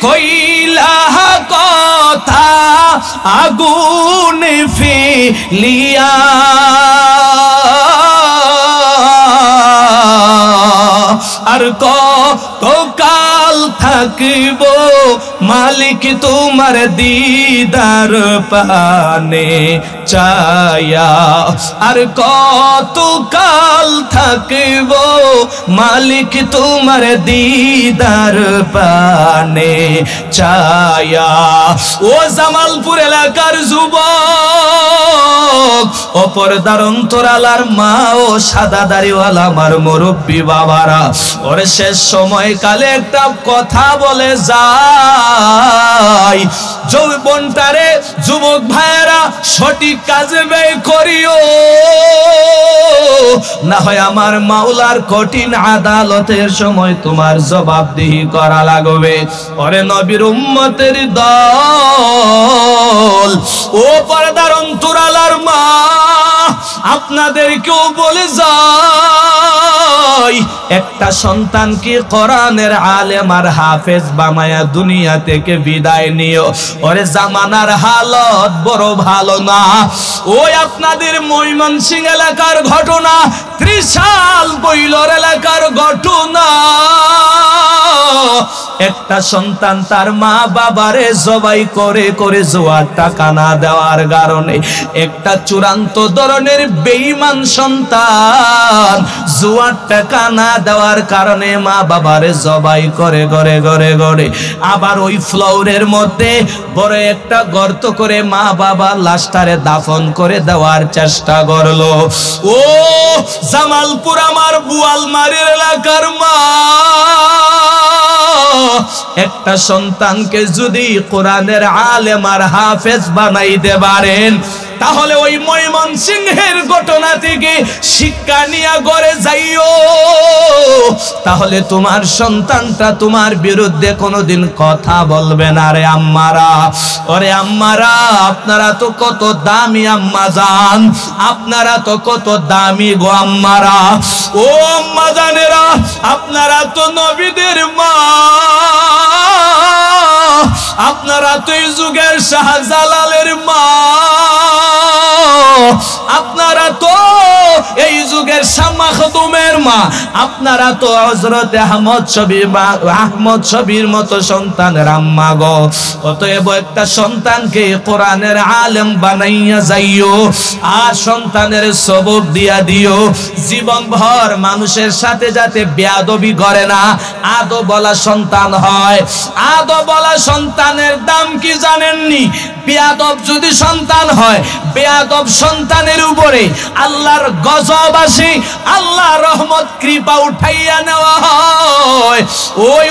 কইলা কথা আগুন ফেলিয়া, আর কত কাল থাকব মালিক তোমার দিদার পানে চায়া। আর কত কাল থাকব মালিক তোমার দিদার পানে চায়া। ও জামালপুর এলাকার যুবক, ও পর্দার অন্তরালার মা, ও সাদা দাড়িওয়ালা আমার মুরব্বী বাবারা, ওরে শেষ সময় কালে একটা কথা বলে যাই, যৌবনটারে যুবক ভাইয়েরা সঠিক কাজে ব্যয় করিও, না হয় আমার মাওলার কঠিন আদালতের সময় তোমার জবাবদিহি করা লাগবে। ওরে নবীর উম্মতের দল, ও পর্দার অন্তরালার মা, আপনাদেরকেও বলে যাই, একটা সন্তানকে কোরআনের আলেম আর হাফেজ বানায়া দুনিয়া থেকে বিদায় নিও। ওরে জামানার হালত বড় ভালো না। ওই আপনাদের ময়মনসিংহ এলাকার ঘটনা, ত্রিশাল বইলর এলাকার ঘটনা, একটা সন্তান তার মা বাবারে জবাই করে করে জোয়ার টাকা না দেওয়ার কারণে, একটা চূড়ান্ত ধরনের বেঈমান সন্তান জোয়ার টাকা না দেওয়ার কারণে মা বাবারে জবাই করে করে করে করে, আবার ওই ফ্লোরের মধ্যে বড় একটা গর্ত করে মা বাবা লাশটারে দাফন করে দেওয়ার চেষ্টা করলো। ও জামালপুর আমার বুয়ালমারীর এলাকার মা, একটা সন্তানকে যদি কোরআনের আলেম আর হাফেজ বানাইতে পারেন, তাহলে ওই ময়মনসিংহের ঘটনা থেকে শিক্ষা নিয়ে ঘরে যাইও, তাহলে তোমার সন্তানটা তোমার বিরুদ্ধে কোনোদিন কথা বলবে না। রে আম্মারা, ওরে আম্মারা, আপনারা তো কত দামি আম্মা জান, আপনারা তো কত দামি গো আম্মারা। ও আম্মা জানেরা, আপনারা তো নবীদের মা, আপনারা তো এই যুগের শাহজালালের মা, আপনারা তো এই যুগের শাম্মা খাতুমের মা, আপনারা তো হযরত আহমদ শবীর মতো সন্তানের আম্মা গো। অতএব একটা সন্তানকে কোরআনের আলেম বানাইয়া যাইও, আর সন্তানের সবক দিয়া দিও, জীবনভর মানুষের সাথে যাতে বেয়াদবি করে না, আদব বলা সন্তান হয়। আদব বলা সন্তানের দাম কি জানেননি? বেয়াদব যদি সন্তান হয়, বেয়াদব সন্তানের উপরে আল্লাহর গজব আসে, আল্লাহর রহমত কৃপা উঠাইয়া নেওয়া হয়। ওই